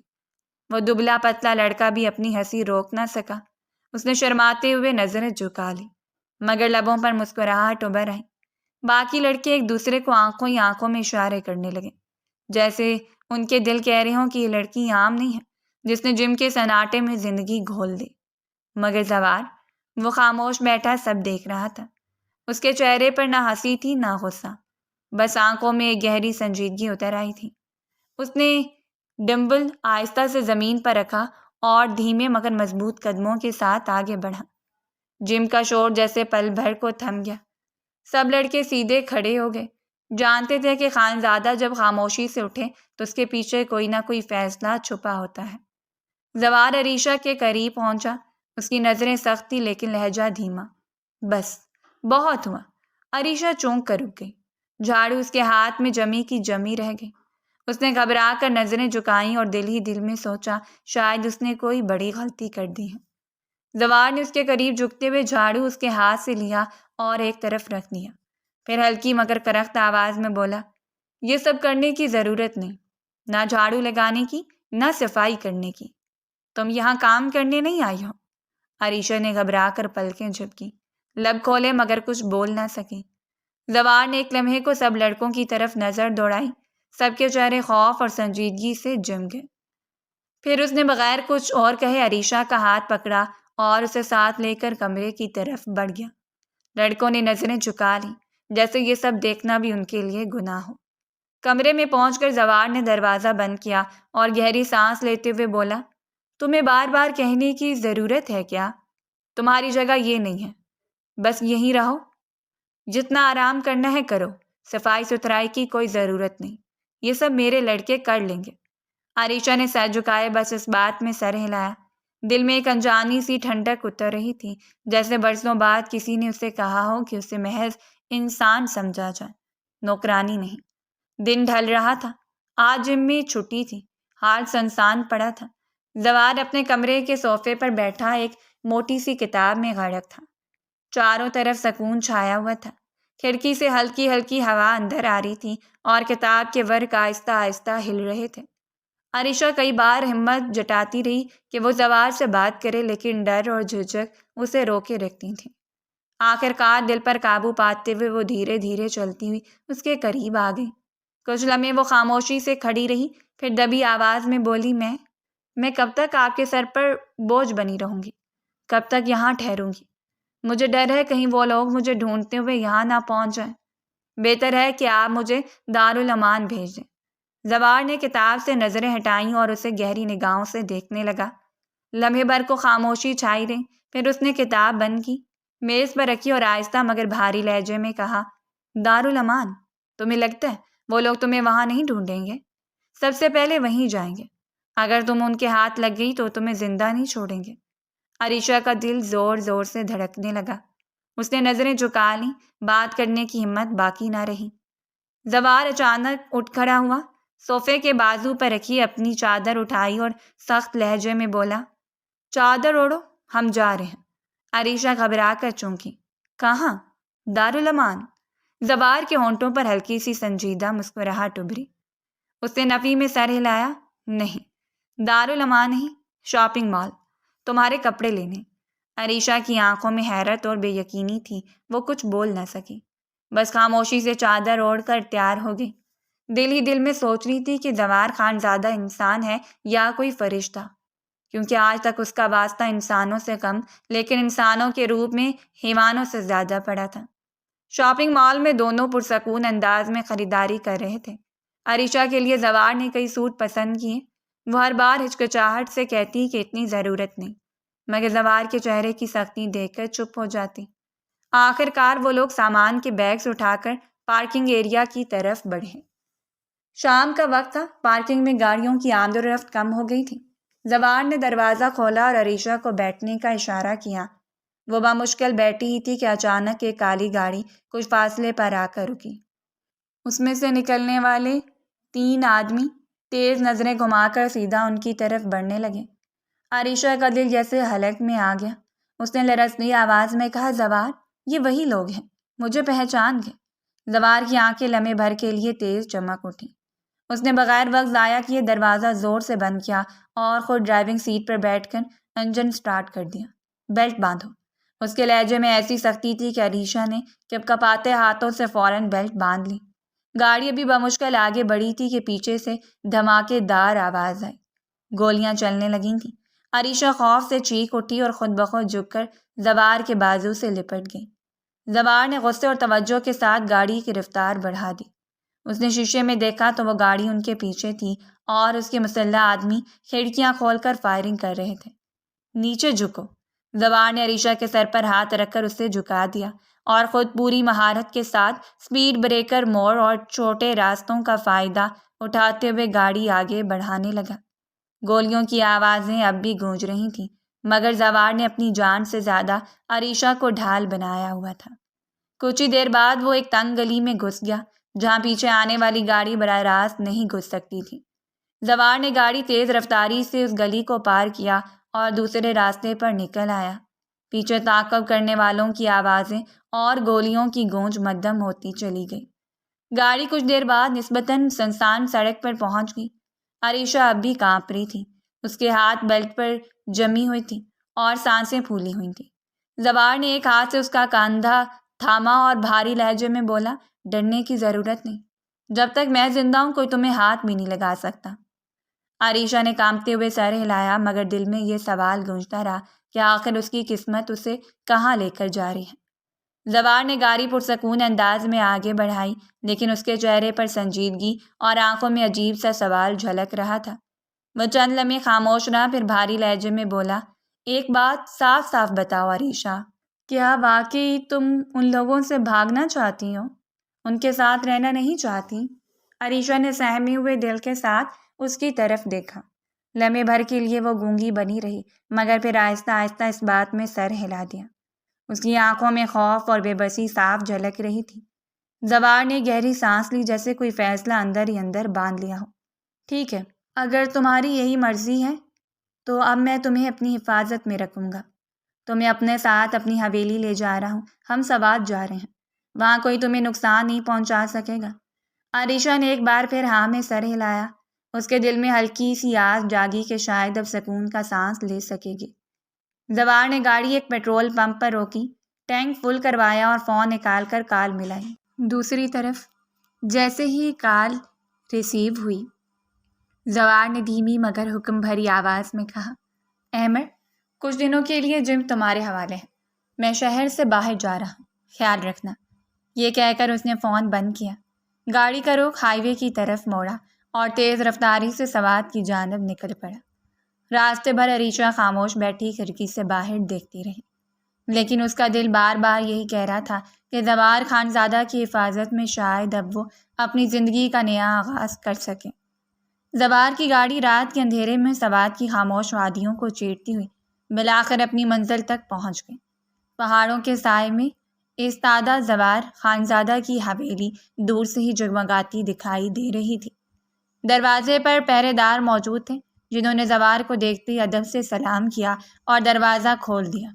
وہ دبلا پتلا لڑکا بھی اپنی ہنسی روک نہ سکا۔ اس نے شرماتے ہوئے نظریں جھکا لی، مگر لبوں پر مسکراہٹ ابھر آئی۔ باقی لڑکے ایک دوسرے کو آنکھوں ہی آنکھوں میں اشارے کرنے لگے، جیسے ان کے دل کہہ رہے ہوں کہ یہ لڑکی عام نہیں ہے جس نے جم کے سناٹے میں زندگی گھول دی۔ مگر زوار، وہ خاموش بیٹھا سب دیکھ رہا تھا۔ اس کے چہرے پر نہ ہنسی تھی نہ غصہ، بس آنکھوں میں ایک گہری سنجیدگی اتر آئی تھی۔ اس نے ڈمبل آہستہ سے زمین پر رکھا اور دھیمے مگر مضبوط قدموں کے ساتھ آگے بڑھا۔ جم کا شور جیسے پل بھر کو تھم گیا۔ سب لڑکے سیدھے کھڑے ہو گئے، جانتے تھے کہ خانزادہ جب خاموشی سے اٹھے تو اس کے پیچھے کوئی نہ کوئی فیصلہ چھپا ہوتا ہے۔ زوار عریشہ کے قریب پہنچا، اس کی نظریں سخت تھی لیکن لہجہ دھیما۔ بس بہت ہوا۔ عریشہ چونک کر رک گئی، جھاڑو اس کے ہاتھ میں جمی کی جمی رہ گئی۔ اس نے گھبرا کر نظریں جھکائیں اور دل ہی دل میں سوچا شاید اس نے کوئی بڑی غلطی کر دی ہے۔ زوار نے اس کے قریب جھکتے ہوئے جھاڑو اس کے ہاتھ سے لیا اور ایک طرف رکھ دیا، پھر ہلکی مگر کرخت آواز میں بولا، یہ سب کرنے کی ضرورت نہیں، نہ جھاڑو لگانے کی نہ صفائی کرنے کی۔ تم یہاں کام کرنے نہیں آئی ہو؟ عریشہ نے گھبرا کر پلکیں جھپکی، لب کھولے مگر کچھ بول نہ سکی۔ زوار نے ایک لمحے کو سب لڑکوں کی طرف نظر دوڑائی، سب کے چہرے خوف اور سنجیدگی سے جم گئے۔ پھر اس نے بغیر کچھ اور کہے عریشہ کا ہاتھ پکڑا اور اسے ساتھ لے کر کمرے کی طرف بڑھ گیا۔ لڑکوں نے نظریں جھکا لیں، جیسے یہ سب دیکھنا بھی ان کے لیے گناہ ہو۔ کمرے میں پہنچ کر زوار نے دروازہ بند کیا اور گہری سانس لیتے ہوئے بولا، تمہیں بار بار کہنے کی ضرورت ہے کیا؟ تمہاری جگہ یہ نہیں ہے، بس یہیں رہو، جتنا آرام کرنا ہے کرو، صفائی ستھرائی کی کوئی ضرورت نہیں، یہ سب میرے لڑکے کر لیں گے۔ عریشہ نے سر جھکائے بس اس بات میں سر ہلایا۔ دل میں ایک انجانی سی ٹھنڈک اتر رہی تھی، جیسے برسوں بعد کسی نے اسے کہا ہو کہ اسے محض انسان سمجھا جائے، نوکرانی نہیں۔ دن ڈھل رہا تھا، آج جم میں چھٹی تھی، ہال سنسان پڑا تھا۔ زوار اپنے کمرے کے صوفے پر بیٹھا ایک موٹی سی کتاب میں غرق تھا۔ چاروں طرف سکون چھایا ہوا تھا، کھڑکی سے ہلکی ہلکی ہوا اندر آ رہی تھی اور کتاب کے ورق آہستہ آہستہ ہل رہے تھے۔ عریشہ کئی بار ہمت جٹاتی رہی کہ وہ زوار سے بات کرے، لیکن ڈر اور جھجک اسے روکے رکھتی تھیں۔ آخر کار دل پر قابو پاتے ہوئے وہ دھیرے دھیرے چلتی ہوئی اس کے قریب آ گئی۔ کچھ لمحے وہ خاموشی سے کھڑی رہی، پھر دبی آواز میں بولی، میں کب تک آپ کے سر پر بوجھ بنی رہوں گی؟ کب تک یہاں ٹھہروں گی؟ مجھے ڈر ہے کہیں وہ لوگ مجھے ڈھونڈتے ہوئے یہاں نہ پہنچ جائیں۔ بہتر ہے کہ آپ مجھے دارالامان بھیج دیں۔ زوار نے کتاب سے نظریں ہٹائیں اور اسے گہری نگاہوں سے دیکھنے لگا۔ لمحے بھر کو خاموشی چھائی رہی، پھر اس نے کتاب بند کی، میز پر رکھی اور آہستہ مگر بھاری لہجے میں کہا، دارالامان؟ تمہیں لگتا ہے وہ لوگ تمہیں وہاں نہیں ڈھونڈیں گے؟ سب سے پہلے وہیں جائیں گے۔ اگر تم ان کے ہاتھ لگ گئی تو تمہیں زندہ نہیں چھوڑیں گے۔ عریشہ کا دل زور زور سے دھڑکنے لگا۔ اس نے نظریں جھکا لیں، بات کرنے کی ہمت باقی نہ رہی۔ زوار اچانک اٹھ کھڑا ہوا، صوفے کے بازو پر رکھی اپنی چادر اٹھائی اور سخت لہجے میں بولا، چادر اوڑھو، ہم جا رہے ہیں۔ عریشہ گھبرا کر چونکی، کہاں؟ دارالامان؟ زوار کے ہونٹوں پر ہلکی سی سنجیدہ مسکراہٹ ابھری۔ اس نے نفی میں سر ہلایا۔ نہیں، دارالامان نہیں، شاپنگ مال، تمہارے کپڑے لینے۔ عریشہ کی آنکھوں میں حیرت اور بے یقینی تھی، وہ کچھ بول نہ سکی، بس خاموشی سے چادر اوڑھ کر تیار ہو گئی۔ دل ہی دل میں سوچ رہی تھی کہ زوار خان زیادہ انسان ہے یا کوئی فرشتہ، کیونکہ آج تک اس کا واسطہ انسانوں سے کم لیکن انسانوں کے روپ میں حیوانوں سے زیادہ پڑا تھا۔ شاپنگ مال میں دونوں پرسکون انداز میں خریداری کر رہے تھے۔ عریشہ کے لیے زوار نے کئی سوٹ پسند کیے۔ وہ ہر بار ہچکچاہٹ سے کہتی کہ اتنی ضرورت نہیں، مگر زوار کے چہرے کی سختی دیکھ کر چپ ہو جاتی۔ آخر کار وہ لوگ سامان کے بیگز اٹھا کر پارکنگ ایریا کی طرف بڑھے۔ شام کا وقت تھا، پارکنگ میں گاڑیوں کی آمد و رفت کم ہو گئی تھی۔ زوار نے دروازہ کھولا اور عریشہ کو بیٹھنے کا اشارہ کیا۔ وہ بامشکل بیٹھی ہی تھی کہ اچانک ایک کالی گاڑی کچھ فاصلے پر آ کر رکی۔ اس میں سے نکلنے والے 3 آدمی تیز نظریں گھما کر سیدھا ان کی طرف بڑھنے لگے۔ عریشہ کا دل جیسے حلق میں آ گیا۔ اس نے لرزتی آواز میں کہا، زوار، یہ وہی لوگ ہیں، مجھے پہچان گئے۔ زوار کی آنکھیں لمحے بھر کے لیے تیز چمک اٹھیں۔ اس نے بغیر وقت ضائع کیے دروازہ زور سے بند کیا اور خود ڈرائیونگ سیٹ پر بیٹھ کر انجن سٹارٹ کر دیا۔ بیلٹ باندھو۔ اس کے لہجے میں ایسی سختی تھی کہ عریشہ نے کپکپاتے ہاتھوں سے فوراً بیلٹ باندھ لی۔ گاڑی ابھی بمشکل آگے بڑھی تھی کہ پیچھے سے دھماکے دار آواز آئی۔ گولیاں چلنے لگی تھیں۔ عریشہ خوف سے چیخ اٹھی اور خود بخود جھک کر زوار کے بازو سے لپٹ گئی۔ زوار نے غصے اور توجہ کے ساتھ گاڑی کی رفتار بڑھا دی۔ اس نے شیشے میں دیکھا تو وہ گاڑی ان کے پیچھے تھی اور اس کے مسلح آدمی کھڑکیاں کھول کر فائرنگ کر رہے تھے۔ نیچے جھکو۔ زوار نے عریشہ کے سر پر ہاتھ رکھ کر اسے جھکا دیا اور خود پوری مہارت کے ساتھ سپیڈ بریکر موڑ اور چھوٹے راستوں کا فائدہ اٹھاتے ہوئے گاڑی آگے بڑھانے لگا۔ گولیوں کی آوازیں اب بھی گونج رہی تھیں، مگر زوار نے اپنی جان سے زیادہ عریشہ کو ڈھال بنایا ہوا تھا۔ کچھ ہی دیر بعد وہ ایک تنگ گلی میں گھس گیا، جہاں پیچھے آنے والی گاڑی براہ راست نہیں گھس سکتی تھی۔ زوار نے گاڑی تیز رفتاری سے اس گلی کو پار کیا اور دوسرے راستے پر نکل آیا۔ پیچھے تعاقب کرنے والوں کی آوازیں اور گولیوں کی گونج مدھم ہوتی چلی گئی۔ گاڑی کچھ دیر بعد نسبتاً سنسان سڑک پر پہنچ گئی۔ عریشہ اب بھی کانپ رہی تھی، اس کے ہاتھ بیلٹ پر جمی ہوئی تھی اور سانسیں پھولی ہوئی تھیں۔ زوار نے ایک ہاتھ سے اس کا کاندھا تھاما اور بھاری لہجے میں بولا، ڈرنے کی ضرورت نہیں، جب تک میں زندہ ہوں کوئی تمہیں ہاتھ بھی نہیں لگا سکتا۔ عریشہ نے کانپتے ہوئے سر ہلایا، مگر دل میں یہ سوال گونجتا رہا کہ آخر اس کی قسمت اسے کہاں لے کر جا رہی ہے۔ زوار نے گاڑی پرسکون انداز میں آگے بڑھائی، لیکن اس کے چہرے پر سنجیدگی اور آنکھوں میں عجیب سا سوال جھلک رہا تھا۔ وہ چند لمحے خاموش رہا، پھر بھاری لہجے میں بولا، ایک بات صاف صاف بتاؤ عریشہ، کیا واقعی تم ان لوگوں سے بھاگنا چاہتی ہو؟ ان کے ساتھ رہنا نہیں چاہتی؟ عریشہ نے سہمے ہوئے دل کے ساتھ اس کی طرف دیکھا۔ لمحے بھر کے لیے وہ گونگی بنی رہی، مگر پھر آہستہ آہستہ اس بات میں سر ہلا دیا۔ اس کی آنکھوں میں خوف اور بے بسی صاف جھلک رہی تھی۔ زوار نے گہری سانس لی، جیسے کوئی فیصلہ اندر ہی اندر باندھ لیا ہو۔ ٹھیک ہے، اگر تمہاری یہی مرضی ہے تو اب میں تمہیں اپنی حفاظت میں رکھوں گا۔ تمہیں اپنے ساتھ اپنی حویلی لے جا رہا ہوں، ہم سوات جا رہے ہیں، وہاں کوئی تمہیں نقصان نہیں پہنچا سکے گا۔ عریشہ نے ایک بار پھر ہاں میں سر ہلایا۔ اس کے دل میں ہلکی سی آس جاگی کہ شاید اب سکون کا سانس لے سکے گی۔ زوار نے گاڑی ایک پیٹرول پمپ پر روکی، ٹینک فل کروایا اور فون نکال کر کال ملائی۔ دوسری طرف جیسے ہی کال ریسیو ہوئی، زوار نے دھیمی مگر حکم بھری آواز میں کہا، احمد، کچھ دنوں کے لیے جم تمہارے حوالے ہے، میں شہر سے باہر جا رہا ہوں، خیال رکھنا۔ یہ کہہ کر اس نے فون بند کیا۔ گاڑی کا رخ ہائی وے کی طرف موڑا اور تیز رفتاری سے سوات کی جانب نکل پڑا۔ راستے بھر عریشہ خاموش بیٹھی کھڑکی سے باہر دیکھتی رہی، لیکن اس کا دل بار بار یہی کہہ رہا تھا کہ زوار خانزادہ کی حفاظت میں شاید اب وہ اپنی زندگی کا نیا آغاز کر سکے۔ زوار کی گاڑی رات کے اندھیرے میں سوات کی خاموش وادیوں کو چیرتی ہوئی بالآخر اپنی منزل تک پہنچ گئی۔ پہاڑوں کے سائے میں ایستادہ زوار خانزادہ کی حویلی دور سے ہی جگمگاتی دکھائی دے رہی تھی۔ دروازے پر پہرے دار موجود تھے، جنہوں نے زوار کو دیکھتے ہی ادب سے سلام کیا اور دروازہ کھول دیا۔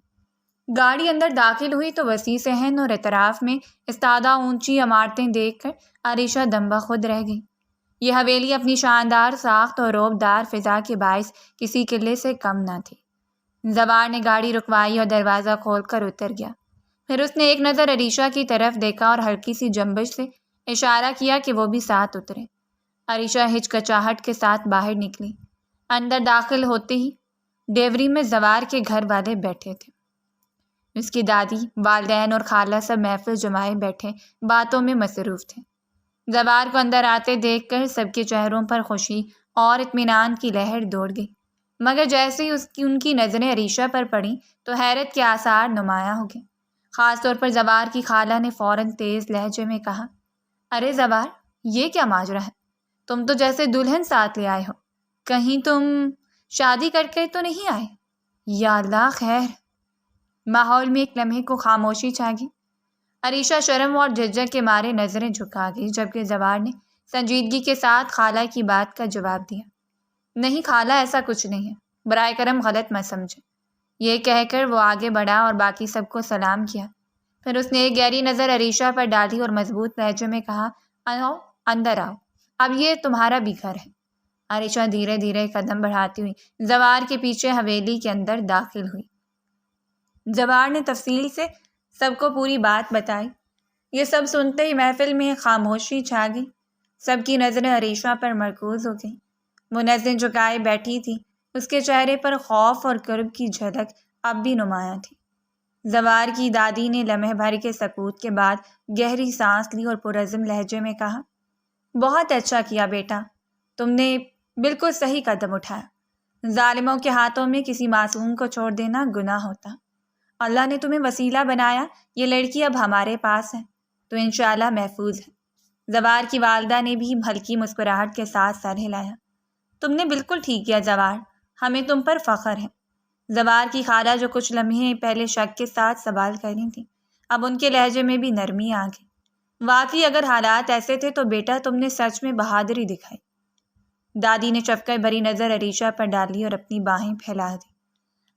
گاڑی اندر داخل ہوئی تو وسیع صحن اور اطراف میں استادہ اونچی عمارتیں دیکھ کر عریشہ دم بخود رہ گئی۔ یہ حویلی اپنی شاندار ساخت اور رعبدار فضا کے باعث کسی قلعے سے کم نہ تھی۔ زوار نے گاڑی رکوائی اور دروازہ کھول کر اتر گیا۔ پھر اس نے ایک نظر عریشہ کی طرف دیکھا اور ہلکی سی جنبش سے اشارہ کیا کہ وہ بھی ساتھ اترے۔ عریشہ ہچکچاہٹ کے ساتھ باہر نکلی۔ اندر داخل ہوتے ہی ڈیوری میں زوار کے گھر والے بیٹھے تھے۔ اس کی دادی، والدین اور خالہ سب محفل جمائے بیٹھے باتوں میں مصروف تھے۔ زوار کو اندر آتے دیکھ کر سب کے چہروں پر خوشی اور اطمینان کی لہر دوڑ گئی، مگر جیسے ہی ان کی نظریں عریشہ پر پڑیں تو حیرت کے آثار نمایاں ہو گئے۔ خاص طور پر زوار کی خالہ نے فوراً تیز لہجے میں کہا، ارے زوار، یہ کیا ماجرا ہے؟ تم تو جیسے دلہن ساتھ لے آئے ہو، کہیں تم شادی کر کے تو نہیں آئے؟ یا اللہ خیر۔ ماحول میں ایک لمحے کو خاموشی چھا گئی۔ عریشہ شرم اور جھجک کے مارے نظریں جھکا گئی، جبکہ زوار نے سنجیدگی کے ساتھ خالہ کی بات کا جواب دیا، نہیں خالہ، ایسا کچھ نہیں ہے، برائے کرم غلط مت سمجھے۔ یہ کہہ کر وہ آگے بڑھا اور باقی سب کو سلام کیا۔ پھر اس نے ایک گہری نظر عریشہ پر ڈالی اور مضبوط لہجے میں کہا، آؤ، اندر آؤ، اب یہ تمہارا بھی گھر ہے۔ عریشہ دھیرے دھیرے قدم بڑھاتی ہوئی زوار کے پیچھے حویلی کے اندر داخل ہوئی۔ زوار نے تفصیل سے سب کو پوری بات بتائی۔ یہ سب سنتے ہی محفل میں خاموشی چھا گئی۔ سب کی نظریں عریشہ پر مرکوز ہو گئیں۔ وہ نظریں جھکائے بیٹھی تھی، اس کے چہرے پر خوف اور کرب کی جھلک اب بھی نمایاں تھی۔ زوار کی دادی نے لمحے بھر کے سکوت کے بعد گہری سانس لی اور پرعزم لہجے میں کہا، بہت اچھا کیا بیٹا، تم نے بالکل صحیح قدم اٹھایا۔ ظالموں کے ہاتھوں میں کسی معصوم کو چھوڑ دینا گناہ ہوتا۔ اللہ نے تمہیں وسیلہ بنایا، یہ لڑکی اب ہمارے پاس ہے تو انشاءاللہ محفوظ ہے۔ زوار کی والدہ نے بھی ہلکی مسکراہٹ کے ساتھ سر ہلایا۔ تم نے بالکل ٹھیک کیا زوار، ہمیں تم پر فخر ہے۔ زوار کی خالہ جو کچھ لمحے پہلے شک کے ساتھ سوال کر رہی تھیں، اب ان کے لہجے میں بھی نرمی آ گئی۔ واقعی اگر حالات ایسے تھے تو بیٹا تم نے سچ میں بہادری دکھائی۔ دادی نے شفقت بھری نظر عریشہ پر ڈالی اور اپنی باہیں پھیلا دی۔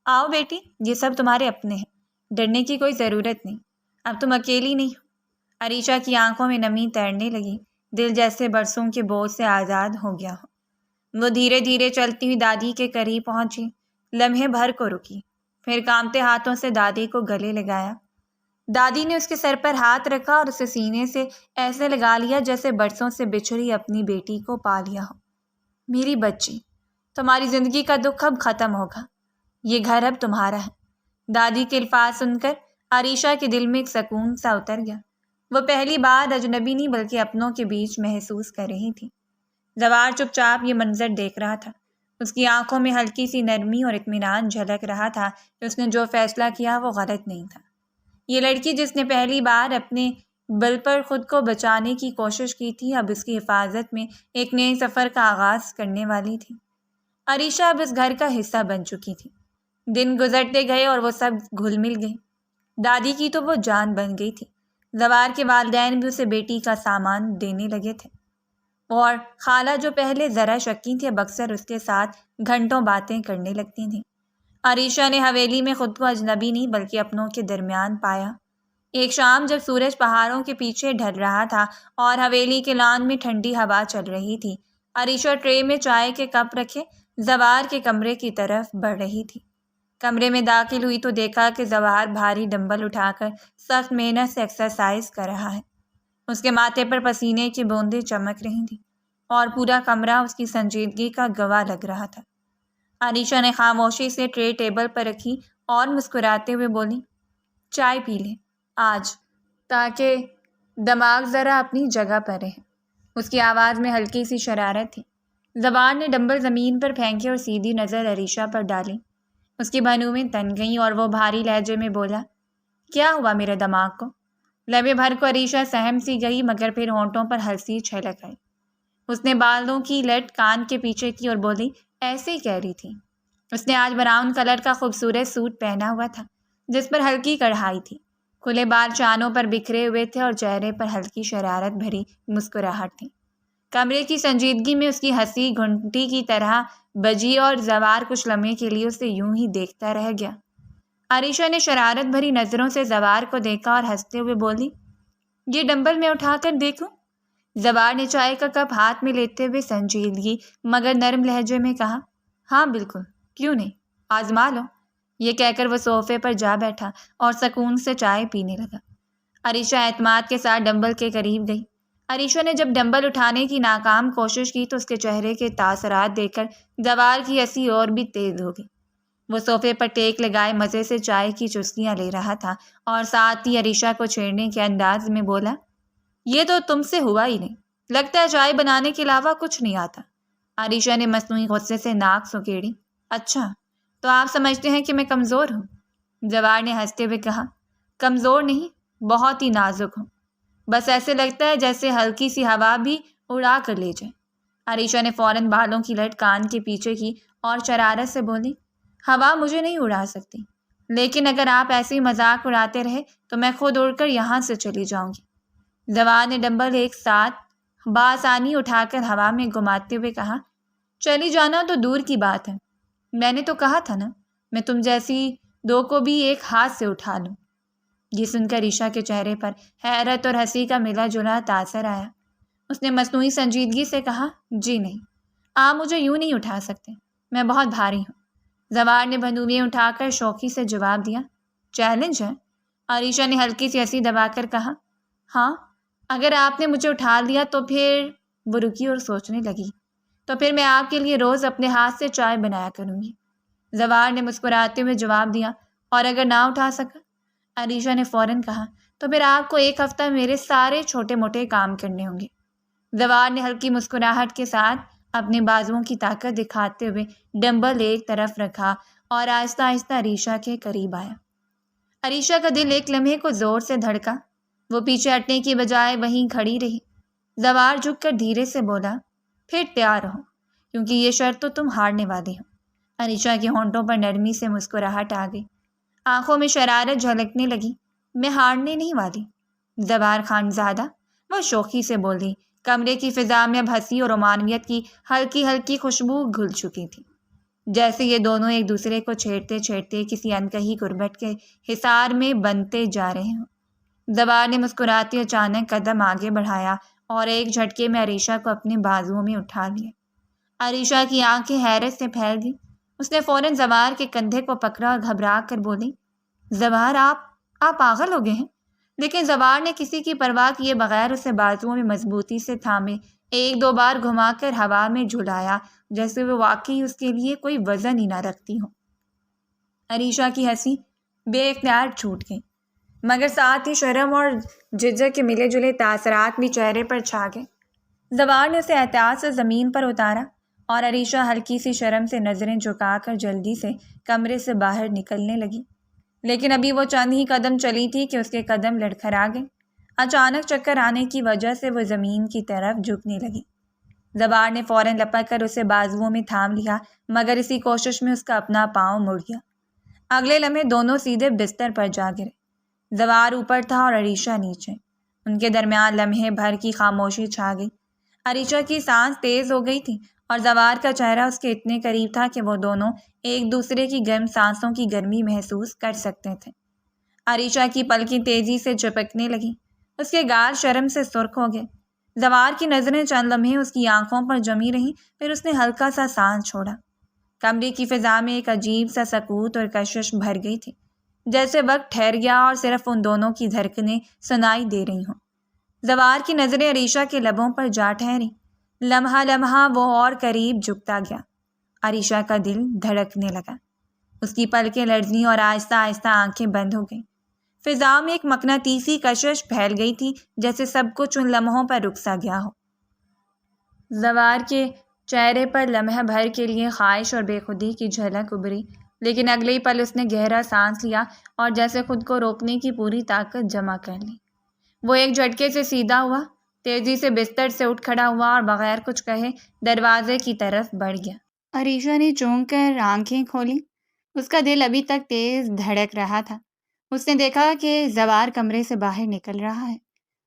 آؤ بیٹی، یہ سب تمہارے اپنے ہیں، ڈرنے کی کوئی ضرورت نہیں، اب تم اکیلی نہیں ہو۔ عریشہ کی آنکھوں میں نمی تیرنے لگی، دل جیسے برسوں کے بوجھ سے آزاد ہو گیا ہو۔ وہ دھیرے دھیرے چلتی ہوئی دادی کے قریب پہنچی، لمحے بھر کو رکی، پھر کانپتے ہاتھوں سے دادی کو گلے لگایا۔ دادی نے اس کے سر پر ہاتھ رکھا اور اسے سینے سے ایسے لگا لیا جیسے برسوں سے بچھڑی اپنی بیٹی کو پا لیا ہو۔ میری بچی، تمہاری زندگی کا دکھ اب ختم ہوگا، یہ گھر اب تمہارا ہے۔ دادی کے الفاظ سن کر عریشہ کے دل میں ایک سکون سا اتر گیا۔ وہ پہلی بار اجنبی نہیں بلکہ اپنوں کے بیچ محسوس کر رہی تھی۔ زوار چپ چاپ یہ منظر دیکھ رہا تھا۔ اس کی آنکھوں میں ہلکی سی نرمی اور اطمینان جھلک رہا تھا کہ اس نے جو فیصلہ کیا وہ غلط نہیں تھا۔ یہ لڑکی جس نے پہلی بار اپنے بل پر خود کو بچانے کی کوشش کی تھی، اب اس کی حفاظت میں ایک نئے سفر کا آغاز کرنے والی تھی۔ عریشہ اب اس گھر کا حصہ بن چکی تھی۔ دن گزرتے گئے اور وہ سب گھل مل گئے۔ دادی کی تو وہ جان بن گئی تھی۔ زوار کے والدین بھی اسے بیٹی کا سامان دینے لگے تھے، اور خالہ جو پہلے ذرا شکی تھی اب اکثر اس کے ساتھ گھنٹوں باتیں کرنے لگتی تھیں۔ عریشہ نے حویلی میں خود کو اجنبی نہیں بلکہ اپنوں کے درمیان پایا۔ ایک شام جب سورج پہاڑوں کے پیچھے ڈھل رہا تھا اور حویلی کے لان میں ٹھنڈی ہوا چل رہی تھی، عریشہ ٹرے میں چائے کے کپ رکھے زوار کے کمرے کی طرف بڑھ رہی تھی۔ کمرے میں داخل ہوئی تو دیکھا کہ زوار بھاری ڈمبل اٹھا کر سخت محنت سے ایکسرسائز کر رہا ہے۔ اس کے ماتھے پر پسینے کی بوندیں چمک رہی تھیں اور پورا کمرہ اس کی سنجیدگی کا گواہ لگ رہا تھا۔ عریشہ نے خاموشی سے ٹرے ٹیبل پر رکھی اور مسکراتے ہوئے بولی، چائے پی لیں آج، تاکہ دماغ ذرا اپنی جگہ پر رہے۔ اس کی آواز میں ہلکی سی شرارت تھی۔ زوار نے ڈمبل زمین پر پھینکے اور سیدھی نظر عریشہ پر ڈالی۔ اس کی بھنویں تن گئیں اور وہ بھاری لہجے میں بولا، کیا ہوا میرے دماغ کو؟ لمحے بھر کو عریشہ سہم سی گئی، مگر پھر ہونٹوں پر ہنسی چھلک آئی۔ اس نے بالوں کی لٹ کان کے پیچھے کی اور بولی، ایسے ہی کہہ رہی تھی۔ اس نے آج براؤن کلر کا خوبصورت سوٹ پہنا ہوا تھا جس پر ہلکی کڑھائی تھی۔ کھلے بال چانوں پر بکھرے ہوئے تھے اور چہرے پر ہلکی شرارت بھری مسکراہٹ تھی۔ کمرے کی سنجیدگی میں اس کی ہنسی گھنٹی کی طرح بجی اور زوار کچھ لمحے کے لیے اسے یوں ہی دیکھتا رہ گیا۔ عریشہ نے شرارت بھری نظروں سے زوار کو دیکھا اور ہنستے ہوئے بولی، یہ ڈمبل میں اٹھا کر دیکھوں؟ زوار نے چائے کا کپ ہاتھ میں لیتے ہوئے سنجیدگی مگر نرم لہجے میں کہا، ہاں بالکل، کیوں نہیں، آزما لو۔ یہ کہہ کر وہ صوفے پر جا بیٹھا اور سکون سے چائے پینے لگا۔ عریشہ اعتماد کے ساتھ ڈمبل کے قریب گئی۔ عریشہ نے جب ڈمبل اٹھانے کی ناکام کوشش کی تو اس کے چہرے کے تاثرات دیکھ کر زوار کی ہنسی اور بھی تیز ہو گئی۔ وہ صوفے پر ٹیک لگائے مزے سے چائے کی چسکیاں لے رہا تھا اور ساتھ ہی عریشہ کو چھیڑنے کے انداز میں بولا، یہ تو تم سے ہوا ہی نہیں، لگتا ہے چائے بنانے کے علاوہ کچھ نہیں آتا۔ عریشہ نے مصنوعی غصے سے ناک سکیڑی۔ اچھا، تو آپ سمجھتے ہیں کہ میں کمزور ہوں؟ زوار نے ہنستے ہوئے کہا، کمزور نہیں، بہت ہی نازک ہوں، بس ایسے لگتا ہے جیسے ہلکی سی ہوا بھی اڑا کر لے جائے۔ عریشہ نے فوراً بالوں کی لٹ کان کے پیچھے کی اور شرارت سے بولی، ہوا مجھے نہیں اڑا سکتی، لیکن اگر آپ ایسے ہی مذاق اڑاتے رہے تو میں خود اڑ کر یہاں سے چلی جاؤں گی۔ زوار نے ڈمبل ایک ساتھ بآسانی اٹھا کر ہوا میں گھماتے ہوئے کہا، چلی جانا تو دور کی بات ہے، میں نے تو کہا تھا نا، میں تم جیسی دو کو بھی ایک ہاتھ سے اٹھا لوں۔ یہ سن کر عریشہ کے چہرے پر حیرت اور ہنسی کا ملا جلا تاثر آیا۔ اس نے مصنوعی سنجیدگی سے کہا، جی نہیں، آپ مجھے یوں نہیں اٹھا سکتے، میں بہت بھاری ہوں۔ زوار نے بندوقیں اٹھا کر شوخی سے جواب دیا، چیلنج ہے؟ عریشہ نے ہلکی سی ہنسی دبا کر کہا، ہاں، اگر آپ نے مجھے اٹھا لیا تو پھر… وہ رکی اور سوچنے لگی، تو پھر میں آپ کے لیے روز اپنے ہاتھ سے چائے بنایا کروں گی۔ زوار نے مسکراتے ہوئے جواب دیا، اور اگر نہ اٹھا سکا؟ عریشہ نے فوراً کہا، تو پھر آپ کو ایک ہفتہ میرے سارے چھوٹے موٹے کام کرنے ہوں گے۔ زوار نے ہلکی مسکراہٹ کے ساتھ اپنے بازوؤں کی طاقت دکھاتے ہوئے ڈمبل ایک طرف رکھا اور آہستہ آہستہ عریشہ کے قریب آیا۔ عریشہ کا دل ایک لمحے کو زور سے دھڑکا۔ وہ پیچھے ہٹنے کی بجائے وہیں کھڑی رہی۔ زوار جھک کر دھیرے سے بولا، پھر تیار رہو، کیونکہ یہ شرط تو تم ہارنے والے ہو۔ عریشہ کے ہونٹوں پر نرمی سے مسکراہٹ آ گئی، آنکھوں میں شرارت جھلکنے لگی۔ میں ہارنے نہیں والی، زوار خان زادہ، وہ شوخی سے بولی۔ کمرے کی فضا میں اب ہنسی اور رومانویت کی ہلکی ہلکی خوشبو گھل چکی تھی، جیسے یہ دونوں ایک دوسرے کو چھیڑتے چھیڑتے کسی انکہی غربت کے حصار میں بنتے جا رہے ہوں۔ زوار نے مسکراتے اچانک قدم آگے بڑھایا اور ایک جھٹکے میں عریشہ کو اپنے بازوؤں میں اٹھا لیا۔ عریشہ کی آنکھیں حیرت سے پھیل گئی۔ اس نے فوراً زوار کے کندھے کو پکڑا اور گھبرا کر بولی، زوار، آپ پاگل ہو گئے ہیں؟ لیکن زوار نے کسی کی پرواہ کیے بغیر اسے بازوؤں میں مضبوطی سے تھامے ایک دو بار گھما کر ہوا میں جھلایا، جیسے وہ واقعی اس کے لیے کوئی وزن ہی نہ رکھتی ہو۔ عریشہ کی ہنسی بے اختیار چھوٹ گئی، مگر ساتھ ہی شرم اور جھجک کے ملے جلے تاثرات بھی چہرے پر چھا گئے۔ زوار نے اسے احتیاط سے زمین پر اتارا اور عریشہ ہلکی سی شرم سے نظریں جھکا کر جلدی سے کمرے سے باہر نکلنے لگی۔ لیکن ابھی وہ چند ہی قدم چلی تھی کہ اس کے قدم لڑکھڑا گئے۔ اچانک چکر آنے کی وجہ سے وہ زمین کی طرف جھکنے لگی۔ زوار نے فوراً لپک کر اسے بازوؤں میں تھام لیا، مگر اسی کوشش میں اس کا اپنا پاؤں مڑ گیا۔ اگلے لمحے دونوں سیدھے بستر پر جا گرے۔ زوار اوپر تھا اور عریشہ نیچے۔ ان کے درمیان لمحے بھر کی خاموشی چھا گئی۔ عریشہ کی سانس تیز ہو گئی تھی اور زوار کا چہرہ اس کے اتنے قریب تھا کہ وہ دونوں ایک دوسرے کی گرم سانسوں کی گرمی محسوس کر سکتے تھے۔ عریشہ کی پلکیں تیزی سے جھپکنے لگیں، اس کے گال شرم سے سرخ ہو گئے۔ زوار کی نظریں چند لمحے اس کی آنکھوں پر جمی رہیں، پھر اس نے ہلکا سا سانس چھوڑا۔ کمرے کی فضا میں ایک عجیب سا سکوت اور کشش بھر گئی تھی، جیسے وقت ٹھہر گیا اور صرف ان دونوں کی دھڑکنیں سنائی دے رہی ہوں۔ زوار کی نظریں عریشہ کے لبوں پر جا ٹھہریں۔ لمحہ لمحہ وہ اور قریب جھکتا گیا۔ عریشہ کا دل دھڑکنے لگا، اس کی پلکیں لرزیں اور آہستہ آہستہ آنکھیں بند ہو گئیں۔ فضا میں ایک مقناطیسی کشش پھیل گئی تھی، جیسے سب کچھ ان لمحوں پر رک سا گیا ہو۔ زوار کے چہرے پر لمحہ بھر کے لیے خواہش اور بے خودی کی جھلک ابھری، لیکن اگلے ہی پل اس نے گہرا سانس لیا اور جیسے خود کو روکنے کی پوری طاقت جمع کر لی۔ وہ ایک جھٹکے سے سیدھا ہوا، تیزی سے بستر سے اٹھ کھڑا ہوا اور بغیر کچھ کہے دروازے کی طرف بڑھ گیا۔ عریشہ نے چونک کر آنکھیں کھولی۔ اس کا دل ابھی تک تیز دھڑک رہا تھا۔ اس نے دیکھا کہ زوار کمرے سے باہر نکل رہا ہے۔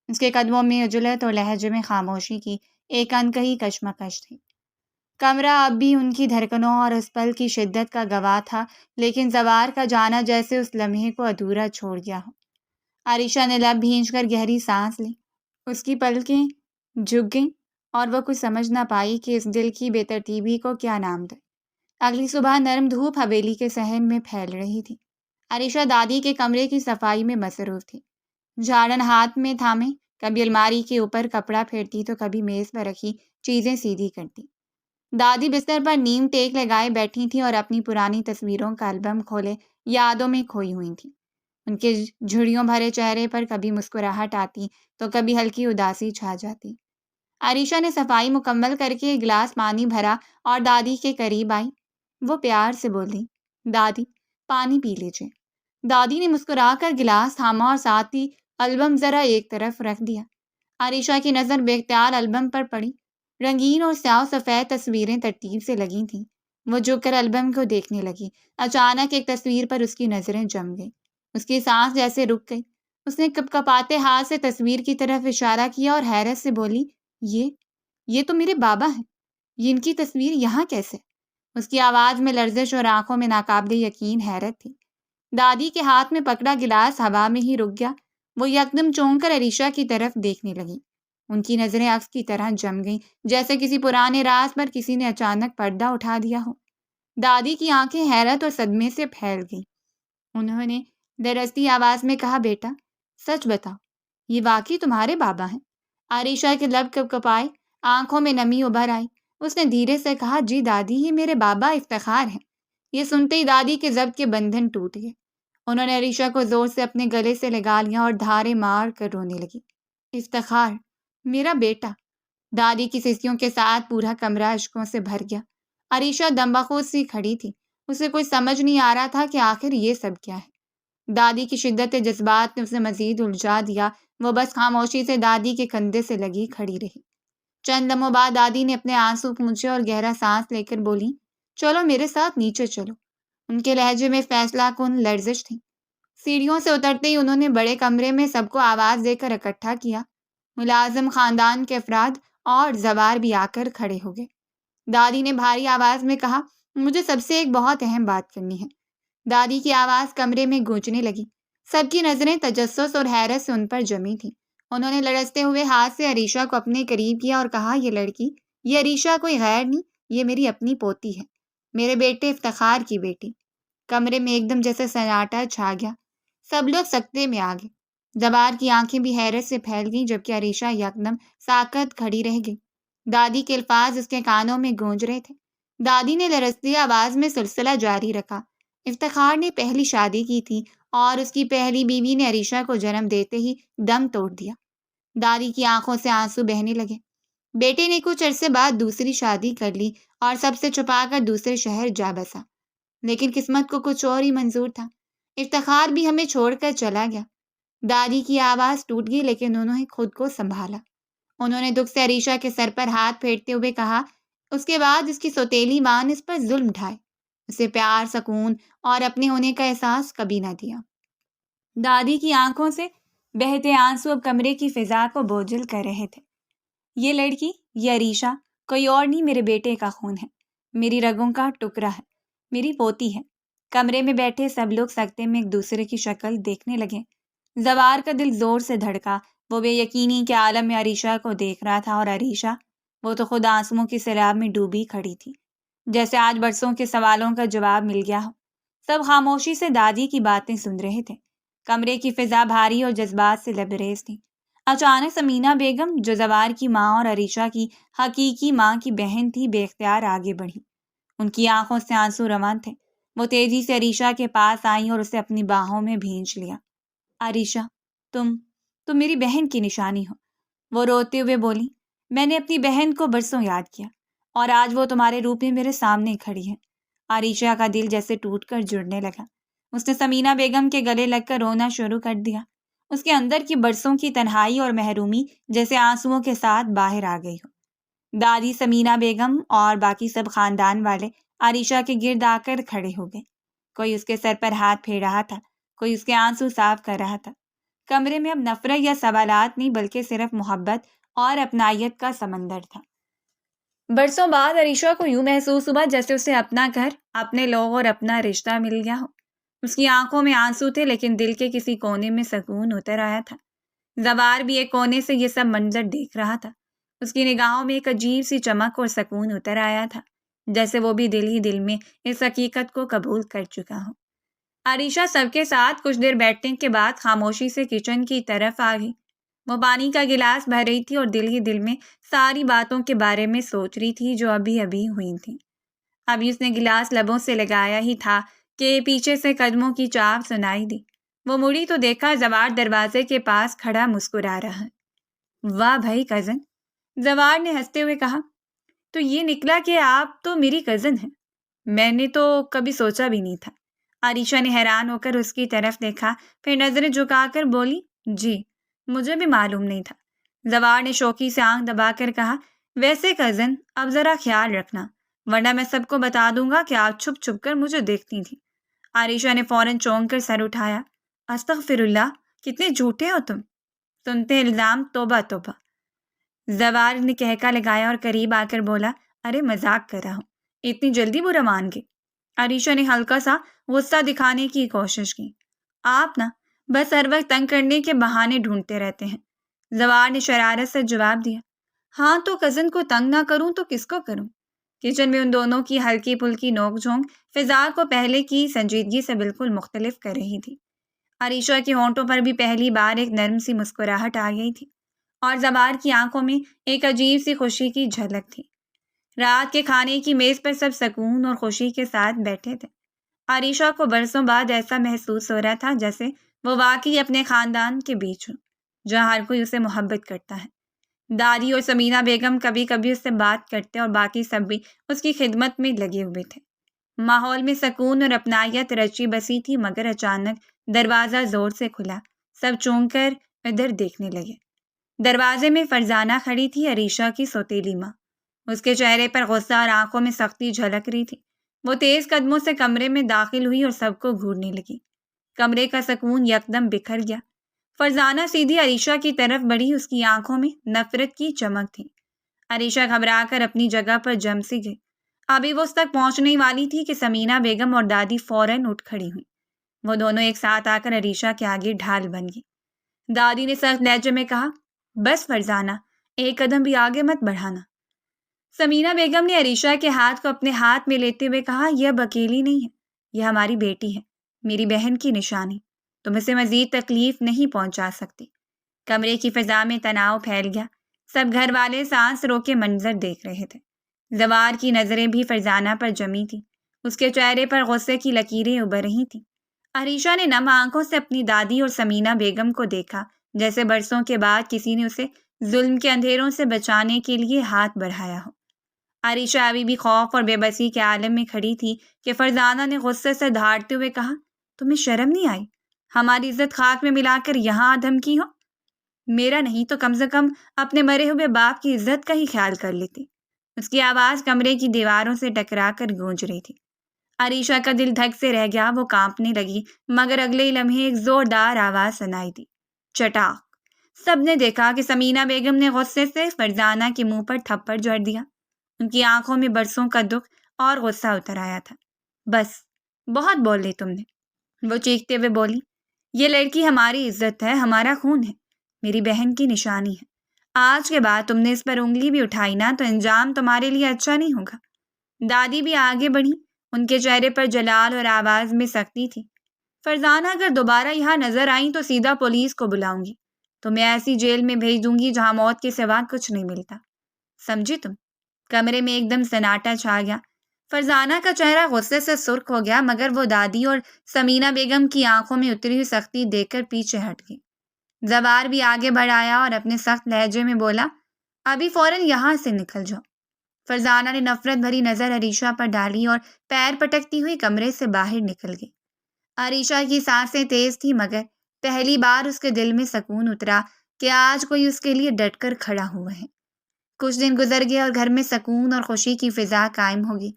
اس کے قدموں میں عجلت اور لہجے میں خاموشی کی ایک انکہی کشمکش تھی۔ کمرہ اب بھی ان کی دھڑکنوں اور اس پل کی شدت کا گواہ تھا، لیکن زوار کا جانا جیسے اس لمحے کو ادھورا چھوڑ گیا ہو۔ عائشہ نے لب بھینچ کر گہری سانس لی۔ اس کی پلکیں جھک گئیں اور وہ کچھ سمجھ نہ پائی کہ اس دل کی بے ترتیبی کو کیا نام دے۔ اگلی صبح نرم دھوپ حویلی کے صحن میں پھیل رہی تھی۔ عائشہ دادی کے کمرے کی صفائی میں مصروف تھی، جھاڑن ہاتھ میں تھامے کبھی الماری کے اوپر کپڑا پھیرتی تو کبھی میز پر رکھی چیزیں سیدھی کرتی۔ دادی بستر پر نیم ٹیک لگائے بیٹھی تھی اور اپنی پرانی تصویروں کا البم کھولے یادوں میں کھوئی ہوئی تھی۔ ان کے جھڑیوں بھرے چہرے پر کبھی مسکراہٹ آتی تو کبھی ہلکی اداسی چھا جاتی۔ عائشہ نے صفائی مکمل کر کے ایک گلاس پانی بھرا اور دادی کے قریب آئی۔ وہ پیار سے بولی، دادی پانی پی لیجیے۔ دادی نے مسکرا کر گلاس تھاما اور ساتھ ہی البم ذرا ایک طرف رکھ دیا۔ عائشہ کی نظر بے اختیار البم پر پڑی۔ رنگین اور سیاہ سفید تصویریں ترتیب سے لگی تھیں۔ وہ جھک کر البم کو دیکھنے لگی۔ اچانک ایک تصویر پر اس کی نظریں جم گئیں۔ اس کی سانس جیسے رک گئی۔ اس نے کپ کپاتے ہاتھ سے تصویر کی طرف اشارہ کیا اور حیرت سے بولی، یہ تو میرے بابا ہیں۔ یہ ان کی تصویر یہاں کیسے؟ اس کی آواز میں لرزش اور آنکھوں میں ناقابل یقین حیرت تھی۔ دادی کے ہاتھ میں پکڑا گلاس ہوا میں ہی رک گیا۔ وہ یکدم چونک کر عائشہ کی طرف دیکھنے لگی۔ ان کی نظریں عکس کی طرح جم گئیں، جیسے کسی پرانے راز پر کسی نے اچانک پردہ اٹھا دیا ہو۔ دادی کی آنکھیں حیرت اور صدمے سے پھیل گئیں۔ انہوں نے درستی آواز میں کہا، بیٹا سچ بتاؤ، یہ واقعی تمہارے بابا ہیں؟ عائشہ کے لب کپ کپائے، آنکھوں میں نمی ابھر آئی۔ اس نے دھیرے سے کہا، جی دادی، یہ میرے بابا افتخار ہیں۔ یہ سنتے ہی دادی کے ضبط کے بندھن ٹوٹ گئے۔ انہوں نے عائشہ کو زور سے اپنے گلے سے لگا لیا اور دھارے مار کر رونے لگی۔ افتخار، میرا بیٹا۔ دادی کی سسیوں کے ساتھ پورا کمرہ اشکوں سے بھر گیا۔ عائشہ دم بخود سی کھڑی تھی۔ اسے کوئی سمجھ نہیں آ رہا تھا کہ آخر یہ سب کیا ہے۔ دادی کی شدت جذبات نے اسے مزید الجھا دیا۔ وہ بس خاموشی سے دادی کے کندھے سے لگی کھڑی رہی۔ چند لمحوں بعد دادی نے اپنے آنسو پونچھے اور گہرا سانس لے کر بولی، چلو میرے ساتھ نیچے چلو۔ ان کے لہجے میں فیصلہ کن لرزش تھی۔ سیڑھیوں سے اترتے ہی انہوں نے بڑے کمرے میں سب کو آواز دے کر اکٹھا کیا۔ ملازم خاندان کے افراد اور زوار بھی آ کر کھڑے ہو گئے۔ دادی نے بھاری آواز میں کہا، مجھے سب سے ایک بہت اہم بات کرنی ہے۔ دادی کی آواز کمرے میں گونجنے لگی۔ سب کی نظریں تجسس اور حیرت سے ان پر جمی تھیں۔ انہوں نے لرزتے ہوئے ہاتھ سے عائشہ کو اپنے قریب کیا اور کہا، یہ لڑکی، یہ عائشہ کوئی غیر نہیں، یہ میری اپنی پوتی ہے، میرے بیٹے افتخار کی بیٹی۔ کمرے میں ایک دم جیسے سناٹا چھا گیا۔ سب لوگ سکتے میں آ گئے۔ زوار کی آنکھیں بھی حیرت سے پھیل گئیں، جبکہ عائشہ یکدم ساکت کھڑی رہ گئی۔ دادی کے الفاظ اس کے کانوں میں گونج رہے تھے۔ دادی نے لرزتی آواز میں سلسلہ جاری رکھا، افتخار نے پہلی شادی کی تھی اور اس کی پہلی بیوی نے عائشہ کو جنم دیتے ہی دم توڑ دیا۔ دادی کی آنکھوں سے آنسو بہنے لگے۔ بیٹے نے کچھ عرصے بعد دوسری شادی کر لی اور سب سے چھپا کر دوسرے شہر جا بسا، لیکن قسمت کو کچھ اور ہی منظور تھا۔ افتخار بھی ہمیں چھوڑ کر چلا گیا۔ دادی کی آواز ٹوٹ گئی، لیکن انہوں نے خود کو سنبھالا۔ انہوں نے دکھ سے عائشہ کے سر پر ہاتھ پھیرتے ہوئے کہا، اس کے بعد اس کی سوتیلی ماں نے اس پر ظلم ڈھائے، اسے پیار، سکون اور اپنے ہونے کا احساس کبھی نہ دیا۔ دادی کی آنکھوں سے بہتے آنسو اب کمرے کی فضا کو بوجھل کر رہے تھے۔ یہ لڑکی، یہ عائشہ کوئی اور نہیں، میرے بیٹے کا خون ہے، میری رگوں کا ٹکڑا ہے، میری پوتی ہے۔ کمرے میں بیٹھے سب لوگ سکتے میں ایک دوسرے کی شکل دیکھنے لگے۔ زوار کا دل زور سے دھڑکا۔ وہ بے یقینی کے عالم میں عائشہ کو دیکھ رہا تھا، اور عائشہ، وہ تو خود آنسوؤں کی سیلاب میں ڈوبی کھڑی تھی، جیسے آج برسوں کے سوالوں کا جواب مل گیا ہو۔ سب خاموشی سے دادی کی باتیں سن رہے تھے۔ کمرے کی فضا بھاری اور جذبات سے لبریز تھی۔ اچانک سمینہ بیگم، جو زوار کی ماں اور عائشہ کی حقیقی ماں کی بہن تھی، بے اختیار آگے بڑھی۔ ان کی آنکھوں سے آنسو رواں تھے۔ وہ تیزی سے عائشہ کے پاس آئیں اور اسے اپنی باہوں میں بھینچ لیا۔ عائشہ، تم میری بہن کی نشانی ہو، وہ روتے ہوئے بولی۔ میں نے اپنی بہن کو برسوں یاد کیا، اور آج وہ تمہارے روپ میں میرے سامنے کھڑی ہے۔ عائشہ کا دل جیسے ٹوٹ کر جڑنے لگا۔ اس نے سمینہ بیگم کے گلے لگ کر رونا شروع کر دیا۔ اس کے اندر کی برسوں کی تنہائی اور محرومی جیسے آنسوؤں کے ساتھ باہر آ گئی ہو۔ دادی، سمینہ بیگم اور باقی سب خاندان والے عائشہ کے گرد آ کر کھڑے ہو گئے۔ کوئی اس کے سر پر ہاتھ پھیر رہا تھا، کوئی اس کے آنسو صاف کر رہا تھا۔ کمرے میں اب نفرت یا سوالات نہیں، بلکہ صرف محبت اور اپنائیت کا سمندر تھا۔ برسوں بعد عریشہ کو یوں محسوس ہوا جیسے اسے اپنا گھر، اپنے لوگ اور اپنا رشتہ مل گیا ہو۔ اس کی آنکھوں میں آنسو تھے لیکن دل کے کسی کونے میں سکون اتر آیا تھا۔ زوار بھی ایک کونے سے یہ سب منظر دیکھ رہا تھا۔ اس کی نگاہوں میں ایک عجیب سی چمک اور سکون اتر آیا تھا، جیسے وہ بھی دل ہی دل میں اس حقیقت کو قبول کر چکا ہو۔ عریشہ سب کے ساتھ کچھ دیر بیٹھنے کے بعد خاموشی سے کچن کی طرف آ گئی۔ وہ پانی کا گلاس بھر رہی تھی اور دل ہی دل میں ساری باتوں کے بارے میں سوچ رہی تھی جو ابھی ابھی ہوئی تھیں۔ ابھی اس نے گلاس لبوں سے لگایا ہی تھا کہ پیچھے سے قدموں کی چاپ سنائی دی۔ وہ مڑی تو دیکھا زوار دروازے کے پاس کھڑا مسکرا رہا ہے۔ واہ بھائی کزن، زوار نے ہنستے ہوئے کہا، تو یہ نکلا کہ آپ تو میری کزن ہیں؟ میں نے تو کبھی سوچا بھی نہیں تھا۔ عریشہ نے حیران ہو کر اس کی طرف دیکھا، پھر نظریں جھکا کر بولی، جی مجھے بھی معلوم نہیں تھا۔ زوار نے شوقی سے آنکھ دبا کر کہا، ویسے کزن اب ذرا خیال رکھنا، ورنہ میں سب کو بتا دوں گا کہ آپ چھپ چھپ کر مجھے دیکھتی تھی۔ عریشہ نے فوراً چونک کر سر اٹھایا، استغفر اللہ، کتنے جھوٹے ہو تم، سنتے الزام، توبہ توبہ۔ زوار نے کہکا لگایا اور قریب آ کر بولا، ارے مذاق کر رہا ہوں، اتنی جلدی برا مان گئے؟ عریشہ نے ہلکا سا غصہ دکھانے کی کوشش کی، آپ نا بس ہر وقت تنگ کرنے کے بہانے ڈھونڈتے رہتے ہیں۔ زوار نے شرارت سے جواب دیا، ہاں تو کزن کو تنگ نہ کروں تو کس کو کروں؟ کچن میں ان دونوں کی ہلکی پھلکی نوک جھونک فضا کو پہلے کی سنجیدگی سے بالکل مختلف کر رہی تھی۔ عریشہ کے ہونٹوں پر بھی پہلی بار ایک نرم سی مسکراہٹ آ گئی تھی اور زوار کی آنکھوں میں ایک عجیب سی خوشی کی جھلک تھی۔ رات کے کھانے کی میز پر سب سکون اور خوشی کے ساتھ بیٹھے تھے۔ عریشہ کو برسوں بعد ایسا محسوس ہو رہا تھا جیسے وہ واقعی اپنے خاندان کے بیچ ہو، جہاں ہر کوئی اسے محبت کرتا ہے۔ دادی اور سمینہ بیگم کبھی کبھی اس سے بات کرتے اور باقی سب بھی اس کی خدمت میں لگے ہوئے تھے۔ ماحول میں سکون اور اپنائیت رچی بسی تھی، مگر اچانک دروازہ زور سے کھلا۔ سب چونک کر ادھر دیکھنے لگے۔ دروازے میں فرزانہ کھڑی تھی، عریشہ کی سوتیلی ماں۔ اس کے چہرے پر غصہ اور آنکھوں میں سختی جھلک رہی تھی۔ وہ تیز قدموں سے کمرے میں داخل ہوئی اور سب کو گھورنے لگی۔ کمرے کا سکون یکدم بکھر گیا۔ فرزانہ سیدھی عریشہ کی طرف بڑھی، اس کی آنکھوں میں نفرت کی چمک تھی۔ عریشہ گھبرا کر اپنی جگہ پر جم سی گئی۔ ابھی وہ اس تک پہنچنے والی تھی کہ سمینہ بیگم اور دادی فوراً اٹھ کھڑی ہوئی۔ وہ دونوں ایک ساتھ آ کر عریشہ کے آگے ڈھال بن گئی۔ دادی نے سخت لہجے میں کہا، بس فرزانہ، ایک قدم بھی آگے مت بڑھانا۔ سمینہ بیگم نے عریشہ کے ہاتھ کو اپنے ہاتھ میں لیتے ہوئے کہا، یہ اب اکیلی نہیں ہے، یہ ہماری بیٹی ہے، میری بہن کی نشانی، تم اسے مزید تکلیف نہیں پہنچا سکتی۔ کمرے کی فضا میں تناؤ پھیل گیا۔ سب گھر والے سانس روکے منظر دیکھ رہے تھے۔ زوار کی نظریں بھی فرزانہ پر جمی تھی، اس کے چہرے پر غصے کی لکیریں ابھر رہی تھیں۔ عریشہ نے نم آنکھوں سے اپنی دادی اور سمینہ بیگم کو دیکھا، جیسے برسوں کے بعد کسی نے اسے ظلم کے اندھیروں سے بچانے کے لیے ہاتھ بڑھایا ہو۔ عریشہ ابھی بھی خوف اور بے بسی کے عالم میں کھڑی تھی کہ فرزانہ نے غصے سے دھاڑتے ہوئے کہا، تمہیں شرم نہیں آئی؟ ہماری عزت خاک میں ملا کر یہاں دھمکی ہو؟ میرا نہیں تو کم سے کم اپنے مرے ہوئے باپ کی عزت کا ہی خیال کر لیتی۔ اس کی آواز کمرے کی دیواروں سے ٹکرا کر گونج رہی تھی۔ عریشہ کا دل دھک سے رہ گیا، وہ کانپنے لگی، مگر اگلے ہی لمحے ایک زوردار آواز سنائی دی، چٹاک۔ سب نے دیکھا کہ سمینہ بیگم نے غصے سے فرزانہ کے منہ پر تھپڑ جڑ دیا۔ ان کی آنکھوں میں برسوں کا دکھ اور غصہ اتر آیا تھا۔ بس بہت بول لی تم نے، وہ چیختے ہوئے بولی، یہ لڑکی ہماری عزت ہے، ہمارا خون ہے، میری بہن کی نشانی ہے۔ آج کے بعد تم نے اس پر انگلی بھی اٹھائی نا تو انجام تمہارے لیے اچھا نہیں ہوگا۔ دادی بھی آگے بڑھی، ان کے چہرے پر جلال اور آواز میں سختی تھی۔ فرزانہ اگر دوبارہ یہاں نظر آئیں تو سیدھا پولیس کو بلاؤں گی، تمہیں ایسی جیل میں بھیج دوں گی جہاں موت کے سوا کچھ نہیں ملتا، سمجھی تم؟ کمرے میں ایک دم سناٹا چھا گیا۔ فرزانہ کا چہرہ غصے سے سرخ ہو گیا، مگر وہ دادی اور سمینہ بیگم کی آنکھوں میں اتری ہوئی سختی دیکھ کر پیچھے ہٹ گئی۔ زوار بھی آگے بڑھ آیا اور اپنے سخت لہجے میں بولا، ابھی فوراً یہاں سے نکل جاؤ۔ فرزانہ نے نفرت بھری نظر عریشہ پر ڈالی اور پیر پٹکتی ہوئی کمرے سے باہر نکل گئی۔ عریشہ کی سانسیں تیز تھی، مگر پہلی بار اس کے دل میں سکون اترا کہ آج کوئی اس کے لیے ڈٹ کر کھڑا ہوا ہے۔ کچھ دن گزر گئے اور گھر میں سکون اور خوشی کی فضا قائم ہوگی۔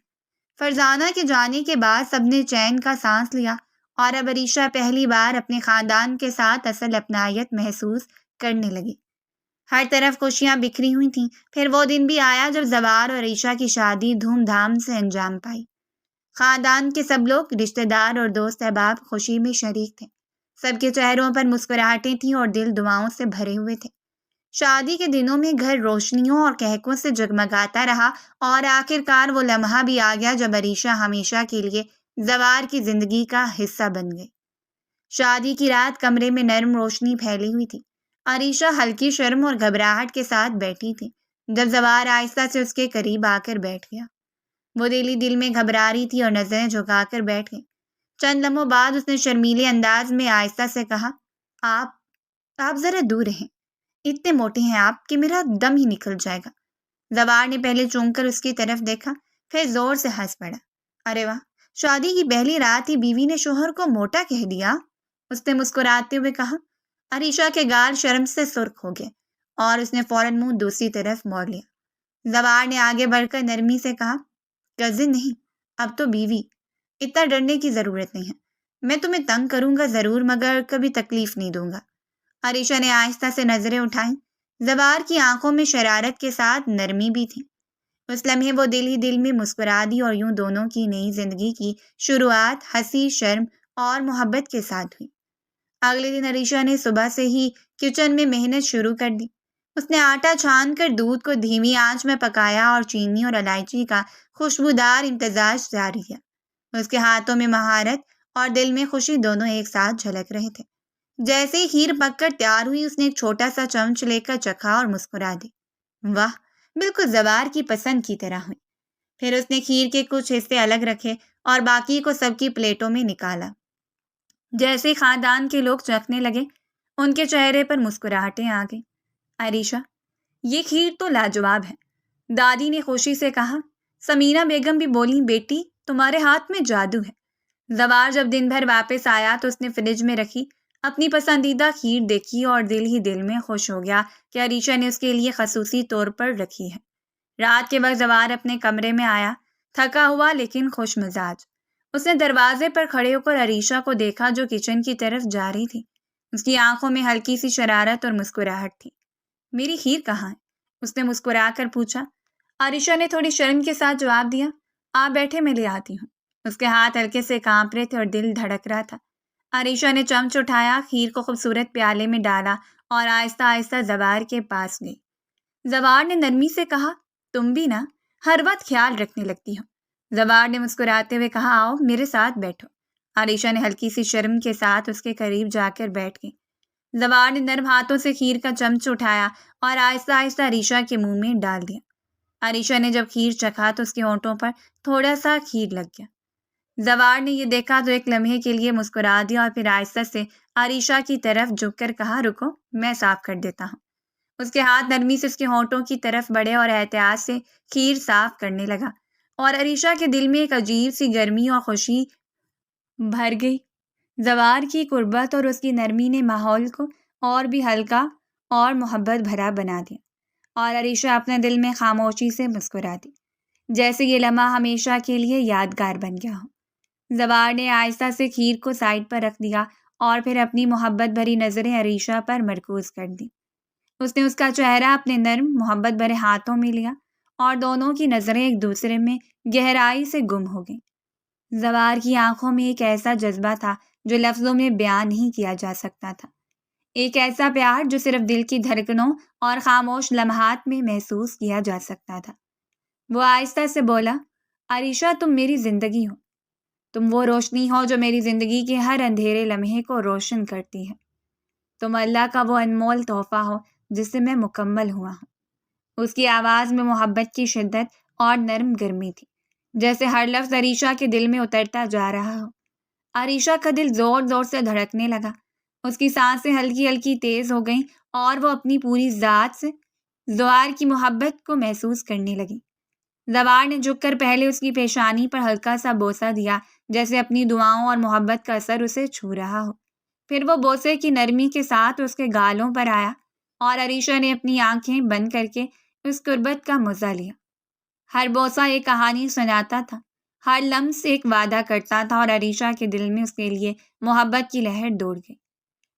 فرزانہ کے جانے کے بعد سب نے چین کا سانس لیا اور اب عریشہ پہلی بار اپنے خاندان کے ساتھ اصل اپنائیت محسوس کرنے لگی۔ ہر طرف خوشیاں بکھری ہوئی تھیں۔ پھر وہ دن بھی آیا جب زوار اور عریشہ کی شادی دھوم دھام سے انجام پائی۔ خاندان کے سب لوگ، رشتہ دار اور دوست احباب خوشی میں شریک تھے۔ سب کے چہروں پر مسکراہٹیں تھیں اور دل دعاؤں سے بھرے ہوئے تھے۔ شادی کے دنوں میں گھر روشنیوں اور کہکوں سے جگمگاتا رہا اور آخرکار وہ لمحہ بھی آ گیا جب عریشہ ہمیشہ کے لیے زوار کی زندگی کا حصہ بن گئی۔ شادی کی رات کمرے میں نرم روشنی پھیلی ہوئی تھی۔ عریشہ ہلکی شرم اور گھبراہٹ کے ساتھ بیٹھی تھی جب زوار آہستہ سے اس کے قریب آ کر بیٹھ گیا۔ وہ دل ہی دل میں گھبرا رہی تھی اور نظریں جھکا کر بیٹھ گئی۔ چند لمحوں بعد اس نے شرمیلے انداز میں آہستہ سے کہا، آپ ذرا دور رہیں، اتنے موٹے ہیں آپ کہ میرا دم ہی نکل جائے گا۔ زوار نے پہلے چونک کر اس کی طرف دیکھا، پھر زور سے ہنس پڑا۔ ارے واہ، شادی کی پہلی رات ہی بیوی نے شوہر کو موٹا کہہ دیا، اس نے مسکراتے ہوئے کہا۔ عریشہ کے گال شرم سے سرخ ہو گئے اور اس نے فوراً منہ دوسری طرف موڑ لیا۔ زوار نے آگے بڑھ کر نرمی سے کہا، کزن نہیں، اب تو بیوی۔ اتنا ڈرنے کی ضرورت نہیں ہے۔ میں تمہیں تنگ کروں گا ضرور، مگر کبھی تکلیف نہیں دوں گا۔ عریشہ نے آہستہ سے نظریں اٹھائیں۔ زوار کی آنکھوں میں شرارت کے ساتھ نرمی بھی تھی۔ اس لمحے وہ دل ہی دل میں مسکرا دی اور یوں دونوں کی نئی زندگی کی شروعات ہنسی، شرم اور محبت کے ساتھ ہوئی۔ اگلے دن عریشہ نے صبح سے ہی کچن میں محنت شروع کر دی۔ اس نے آٹا چھان کر دودھ کو دھیمی آنچ میں پکایا اور چینی اور الائچی کا خوشبودار امتزاج جاری کیا۔ اس کے ہاتھوں میں مہارت اور دل میں خوشی دونوں ایک ساتھ جھلک رہے تھے۔ جیسے ہی کھیر پک کر تیار ہوئی، اس نے ایک چھوٹا سا چمچ لے کر چکھا اور مسکرا دی۔ واہ، بالکل زوار کی پسند کی طرح ہوئی۔ پھر اس نے کھیر کے کچھ حصے الگ رکھے اور باقی کو سب کی پلیٹوں میں نکالا۔ جیسے ہی خاندان کے لوگ چکھنے لگے، ان کے چہرے پر مسکراہٹیں آ گئیں۔ عریشہ، یہ کھیر تو لاجواب ہے، دادی نے خوشی سے کہا۔ سمینہ بیگم بھی بولی، بیٹی تمہارے ہاتھ میں جادو ہے۔ زوار جب دن بھر واپس آیا تو اس نے فریج میں رکھی اپنی پسندیدہ کھیر دیکھی اور دل ہی دل میں خوش ہو گیا کہ عریشہ نے اس کے لیے خصوصی طور پر رکھی ہے۔ رات کے وقت زوار اپنے کمرے میں آیا، تھکا ہوا لیکن خوش مزاج۔ اس نے دروازے پر کھڑے ہو کر عریشہ کو دیکھا جو کچن کی طرف جا رہی تھی۔ اس کی آنکھوں میں ہلکی سی شرارت اور مسکراہٹ تھی۔ میری کھیر کہاں ہے؟ اس نے مسکرا کر پوچھا۔ عریشہ نے تھوڑی شرم کے ساتھ جواب دیا، آپ بیٹھے، میں لے آتی ہوں۔ اس کے ہاتھ ہلکے سے کانپ رہے تھے اور دل دھڑک رہا تھا۔ عریشہ نے چمچ اٹھایا، کھیر کو خوبصورت پیالے میں ڈالا اور آہستہ آہستہ زوار کے پاس گئی۔ زوار نے نرمی سے کہا، تم بھی نا ہر وقت خیال رکھنے لگتی ہو۔ زوار نے مسکراتے ہوئے کہا، آؤ میرے ساتھ بیٹھو۔ عریشہ نے ہلکی سی شرم کے ساتھ اس کے قریب جا کر بیٹھ گئی۔ زوار نے نرم ہاتھوں سے کھیر کا چمچ اٹھایا اور آہستہ آہستہ عریشہ کے منہ میں ڈال دیا۔ عریشہ نے جب کھیر چکھا تو اس کے ہونٹوں پر تھوڑا سا کھیر لگ گیا۔ زوار نے یہ دیکھا تو ایک لمحے کے لیے مسکرا دیا اور پھر آہستہ سے عریشہ کی طرف جھک کر کہا، رکو میں صاف کر دیتا ہوں۔ اس کے ہاتھ نرمی سے اس کے ہونٹوں کی طرف بڑھے اور احتیاط سے کھیر صاف کرنے لگا اور عریشہ کے دل میں ایک عجیب سی گرمی اور خوشی بھر گئی۔ زوار کی قربت اور اس کی نرمی نے ماحول کو اور بھی ہلکا اور محبت بھرا بنا دیا اور عریشہ اپنے دل میں خاموشی سے مسکرا دی، جیسے یہ لمحہ ہمیشہ کے لیے یادگار بن گیا ہو۔ زوار نے آہستہ سے کھیر کو سائڈ پر رکھ دیا اور پھر اپنی محبت بھری نظریں عریشہ پر مرکوز کر دی۔ اس نے اس کا چہرہ اپنے نرم محبت بھرے ہاتھوں میں لیا اور دونوں کی نظریں ایک دوسرے میں گہرائی سے گم ہو گئیں۔ زوار کی آنکھوں میں ایک ایسا جذبہ تھا جو لفظوں میں بیان نہیں کیا جا سکتا تھا، ایک ایسا پیار جو صرف دل کی دھڑکنوں اور خاموش لمحات میں محسوس کیا جا سکتا تھا۔ وہ آہستہ سے بولا، عریشہ تم میری زندگی ہو، تم وہ روشنی ہو جو میری زندگی کے ہر اندھیرے لمحے کو روشن کرتی ہے، تم اللہ کا وہ انمول تحفہ ہو جس سے میں مکمل ہوا ہوں۔ اس کی آواز میں محبت کی شدت اور نرم گرمی تھی، جیسے ہر لفظ عریشہ کے دل میں اترتا جا رہا ہو۔ عریشہ کا دل زور زور سے دھڑکنے لگا، اس کی سانسیں ہلکی ہلکی تیز ہو گئیں اور وہ اپنی پوری ذات سے زوار کی محبت کو محسوس کرنے لگی۔ زوار نے جھک کر پہلے اس کی پیشانی پر ہلکا سا بوسہ دیا، جیسے اپنی دعاؤں اور محبت کا اثر اسے چھو رہا ہو۔ پھر وہ بوسے کی نرمی کے ساتھ اس کے گالوں پر آیا اور عریشہ نے اپنی آنکھیں بند کر کے اس قربت کا مزہ لیا۔ ہر بوسہ ایک کہانی سناتا تھا، ہر لمس ایک وعدہ کرتا تھا اور عریشہ کے دل میں اس کے لیے محبت کی لہر دوڑ گئی۔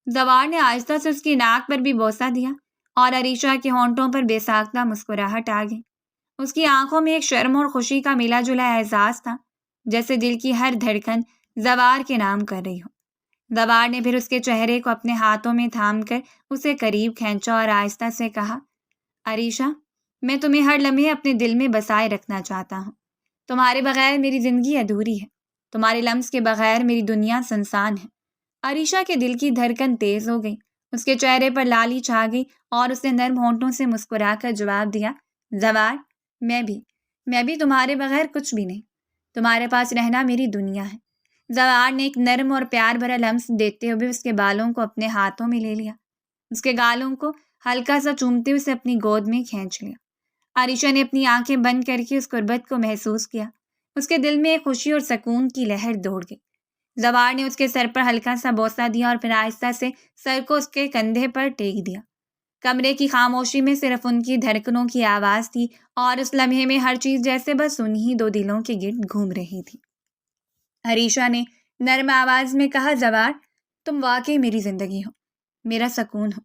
زوار نے آہستہ سے اس کی ناک پر بھی بوسہ دیا اور عریشہ کے ہونٹوں پر بے ساختہ مسکراہٹ آ گئی۔ اس کی آنکھوں میں ایک شرم اور خوشی کا ملا جلا احساس تھا، جیسے دل کی ہر دھڑکن زوار کے نام کر رہی ہو۔ زوار نے پھر اس کے چہرے کو اپنے ہاتھوں میں تھام کر اسے قریب کھینچا اور آہستہ سے کہا، عریشہ، میں تمہیں ہر لمحے اپنے دل میں بسائے رکھنا چاہتا ہوں۔ تمہارے بغیر میری زندگی ادھوری ہے، تمہارے لمس کے بغیر میری دنیا سنسان ہے۔ عریشہ کے دل کی دھڑکن تیز ہو گئی، اس کے چہرے پر لالی چھا گئی اور اس نے نرم ہونٹوں سے مسکرا کر جواب دیا، زوار، میں بھی تمہارے بغیر کچھ بھی نہیں، تمہارے پاس رہنا میری دنیا ہے۔ زوار نے ایک نرم اور پیار بھرا لمس دیتے ہوئے اس کے بالوں کو اپنے ہاتھوں میں لے لیا، اس کے گالوں کو ہلکا سا چومتے ہوئے اسے اپنی گود میں کھینچ لیا۔ عریشہ نے اپنی آنکھیں بند کر کے اس قربت کو محسوس کیا، اس کے دل میں ایک خوشی اور سکون کی لہر دوڑ گئی۔ زوار نے اس کے سر پر ہلکا سا بوسہ دیا اور پھر آہستہ سے سر کو اس کے کندھے پر ٹیک دیا۔ کمرے کی خاموشی میں صرف ان کی دھڑکنوں کی آواز تھی اور اس لمحے میں ہر چیز جیسے بس انہی دو دلوں کے گرد گھوم رہی تھی۔ عریشہ نے نرم آواز میں کہا، زوار، تم واقعی میری زندگی ہو، میرا سکون ہو۔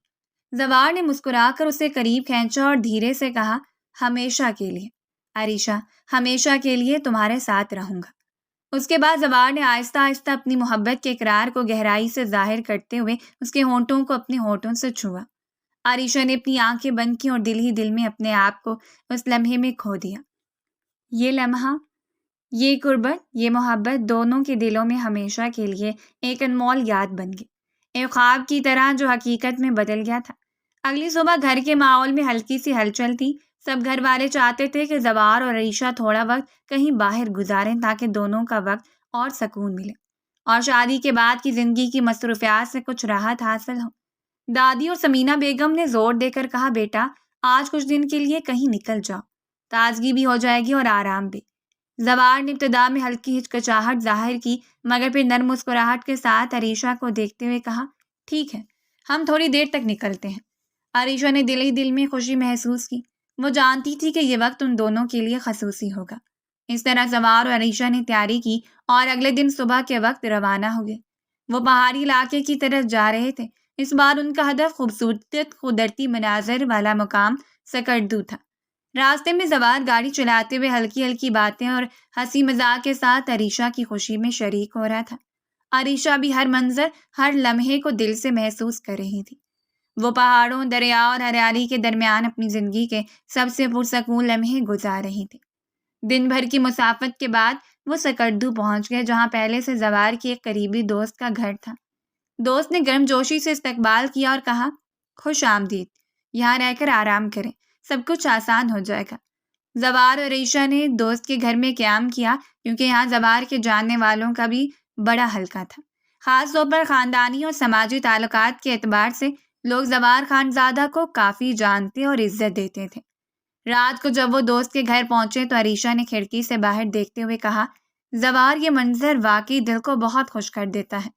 زوار نے مسکرا کر اسے قریب کھینچا اور دھیرے سے کہا، ہمیشہ کے لیے عریشہ، ہمیشہ کے لیے تمہارے ساتھ رہوں گا۔ اس کے بعد زوار نے آہستہ آہستہ اپنی محبت کے اقرار کو گہرائی سے ظاہر کرتے ہوئے اس کے ہونٹوں کو اپنے ہونٹوں سے چھوا۔ عریشہ نے اپنی آنکھیں بند کی اور دل ہی دل میں اپنے آپ کو اس لمحے میں کھو دیا۔ یہ لمحہ، یہ قربت، یہ محبت دونوں کے دلوں میں ہمیشہ کے لیے ایک انمول یاد بن گئی، ایک خواب کی طرح جو حقیقت میں بدل گیا تھا۔ اگلی صبح گھر کے ماحول میں ہلکی سی ہلچل تھی، سب گھر والے چاہتے تھے کہ زوار اور عریشہ تھوڑا وقت کہیں باہر گزاریں تاکہ دونوں کا وقت اور سکون ملے اور شادی کے بعد کی زندگی کی مصروفیات سے کچھ راحت حاصل ہو۔ دادی اور سمینہ بیگم نے زور دے کر کہا، بیٹا، آج کچھ دن کے لیے کہیں نکل جاؤ، تازگی بھی ہو جائے گی اور آرام بھی۔ زوار نے ابتدا میں ہلکی ہچکچاہٹ ظاہر کی، مگر پھر نرم مسکراہٹ کے ساتھ عریشہ کو دیکھتے ہوئے کہا، ٹھیک ہے، ہم تھوڑی دیر تک نکلتے ہیں۔ عریشہ نے دل ہی دل میں خوشی محسوس کی، وہ جانتی تھی کہ یہ وقت ان دونوں کے لیے خصوصی ہوگا۔ اس طرح زوار اور عریشہ نے تیاری کی اور اگلے دن صبح کے وقت روانہ ہو گئے۔ وہ پہاڑی علاقے کی طرف جا رہے تھے۔ اس بار ان کا ہدف خوبصورت قدرتی مناظر والا مقام سکردو تھا۔ راستے میں زوار گاڑی چلاتے ہوئے ہلکی ہلکی باتیں اور ہنسی مذاق کے ساتھ عریشہ کی خوشی میں شریک ہو رہا تھا۔ عریشہ بھی ہر منظر، ہر لمحے کو دل سے محسوس کر رہی تھی۔ وہ پہاڑوں، دریا اور ہریالی کے درمیان اپنی زندگی کے سب سے پرسکون لمحے گزار رہی تھی۔ دن بھر کی مسافت کے بعد وہ سکردو پہنچ گئے، جہاں پہلے سے زوار کی ایک قریبی دوست کا گھر تھا۔ دوست نے گرم جوشی سے استقبال کیا اور کہا، خوش آمدید، یہاں رہ کر آرام کریں، سب کچھ آسان ہو جائے گا۔ زوار اور عریشہ نے دوست کے گھر میں قیام کیا، کیونکہ یہاں زوار کے جاننے والوں کا بھی بڑا حلقہ تھا۔ خاص طور پر خاندانی اور سماجی تعلقات کے اعتبار سے لوگ زوار خانزادہ کو کافی جانتے اور عزت دیتے تھے۔ رات کو جب وہ دوست کے گھر پہنچے تو عریشہ نے کھڑکی سے باہر دیکھتے ہوئے کہا، زوار، یہ منظر واقعی دل کو بہت خوش کر دیتا ہے،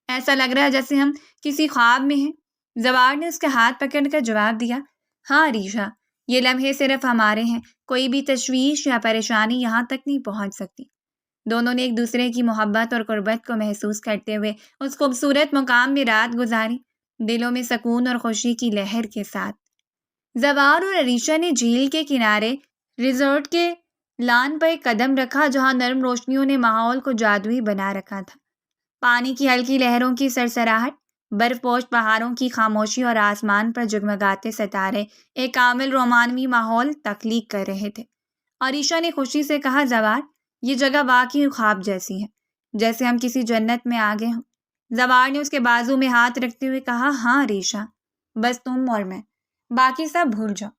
ایسا لگ رہا ہے جیسے ہم کسی خواب میں ہیں۔ زوار نے اس کے ہاتھ پکڑ کر جواب دیا، ہاں عریشہ، یہ لمحے صرف ہمارے ہیں، کوئی بھی تشویش یا پریشانی یہاں تک نہیں پہنچ سکتی۔ دونوں نے ایک دوسرے کی محبت اور قربت کو محسوس کرتے ہوئے اس خوبصورت مقام میں رات گزاری، دلوں میں سکون اور خوشی کی لہر کے ساتھ۔ زوار اور عریشہ نے جھیل کے کنارے ریزورٹ کے لان پر ایک قدم رکھا، جہاں نرم روشنیوں نے ماحول کو جادوئی بنا رکھا تھا۔ پانی کی ہلکی لہروں کی سرسراہٹ، برف پوش پہاڑوں کی خاموشی اور آسمان پر جگمگاتے ستارے ایک کامل رومانوی ماحول تخلیق کر رہے تھے۔ عریشہ نے خوشی سے کہا، زوار، یہ جگہ واقعی خواب جیسی ہے، جیسے ہم کسی جنت میں آ گئے ہوں۔ زوار نے اس کے بازو میں ہاتھ رکھتے ہوئے کہا، ہاں عریشہ، بس تم اور میں، باقی سب بھول جاؤ،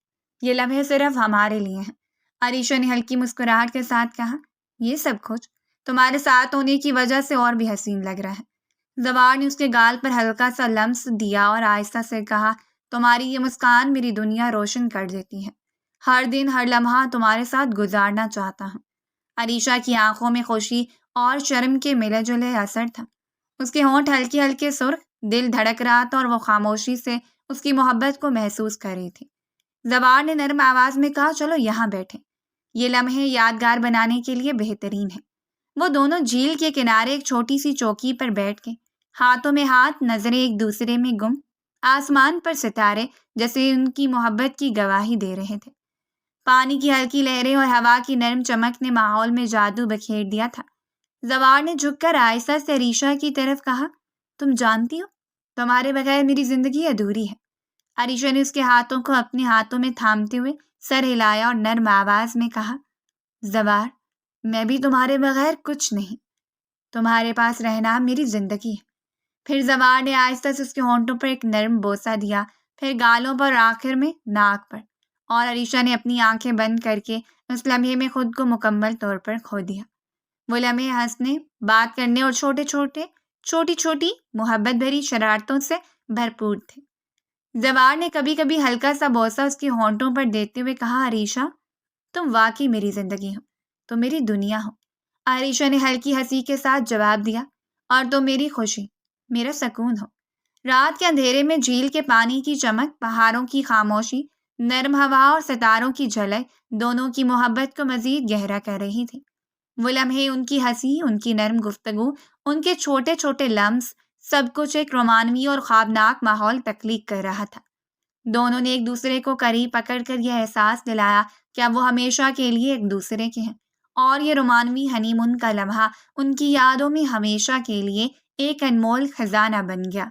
یہ لمحے صرف ہمارے لیے ہیں۔ عریشہ نے ہلکی مسکراہٹ کے ساتھ کہا، یہ سب کچھ تمہارے ساتھ ہونے کی وجہ سے اور بھی حسین لگ رہا ہے۔ زوار نے اس کے گال پر ہلکا سا لمس دیا اور آہستہ سے کہا، تمہاری یہ مسکان میری دنیا روشن کر دیتی ہے، ہر دن ہر لمحہ تمہارے ساتھ گزارنا چاہتا ہوں۔ عریشہ کی آنکھوں میں خوشی اور شرم کے ملے جلے اثر تھا، اس کے ہونٹ ہلکے ہلکے سرخ، دل دھڑک رہا تھا اور وہ خاموشی سے اس کی محبت کو محسوس کر رہی تھی۔ زوار نے نرم آواز میں کہا، چلو یہاں بیٹھیں، یہ لمحے یادگار بنانے کے لیے بہترین ہے۔ وہ دونوں جھیل کے کنارے ایک چھوٹی سی چوکی پر بیٹھ گئے، ہاتھوں میں ہاتھ، نظریں ایک دوسرے میں گم۔ آسمان پر ستارے جیسے ان کی محبت کی گواہی دے رہے تھے۔ پانی کی ہلکی لہریں اور ہوا کی نرم چمک نے ماحول میں جادو بکھیر دیا تھا۔ زوار نے جھک کر آہستہ سے عریشہ کی طرف کہا، تم جانتی ہو تمہارے بغیر میری زندگی ادھوری ہے۔ عریشہ نے اس کے ہاتھوں کو اپنے ہاتھوں میں تھامتے ہوئے سر ہلایا اور نرم آواز میں کہا، زوار، میں بھی تمہارے بغیر کچھ نہیں، تمہارے پاس رہنا میری زندگی ہے۔ پھر زوار نے آہستہ سے اس کے ہونٹوں پر ایک نرم بوسہ دیا، پھر گالوں پر، آخر میں ناک پر، اور عریشہ نے اپنی آنکھیں بند کر کے اس لمحے میں خود کو مکمل طور پر کھو دیا۔ وہ لمحے ہنسنے، بات کرنے اور چھوٹی چھوٹی محبت بھری شرارتوں سے بھرپور تھے۔ زوار نے کبھی کبھی ہلکا سا بوسہ اس کے ہونٹوں پر دیتے ہوئے کہا، عریشہ، تم واقعی میری زندگی ہو، تم میری دنیا ہو۔ عریشہ نے ہلکی ہنسی کے ساتھ جواب دیا، اور تم میری خوشی، میرا سکون ہو۔ رات کے اندھیرے میں جھیل کے پانی کی چمک، پہاڑوں کی خاموشی، نرم ہوا اور ستاروں کی جھلک دونوں کی محبت کو مزید گہرا کر رہی تھی۔ وہ لمحے، ان کی ہنسی، ان کی نرم گفتگو، ان کے چھوٹے چھوٹے لمس، سب کچھ ایک رومانوی اور خوابناک ماحول تخلیق کر رہا تھا۔ دونوں نے ایک دوسرے کو قریب پکڑ کر یہ احساس دلایا کہ اب وہ ہمیشہ کے لیے ایک دوسرے کے ہیں، اور یہ رومانوی ہنی مون کا لمحہ ان کی یادوں میں ہمیشہ کے لیے ایک انمول خزانہ بن گیا۔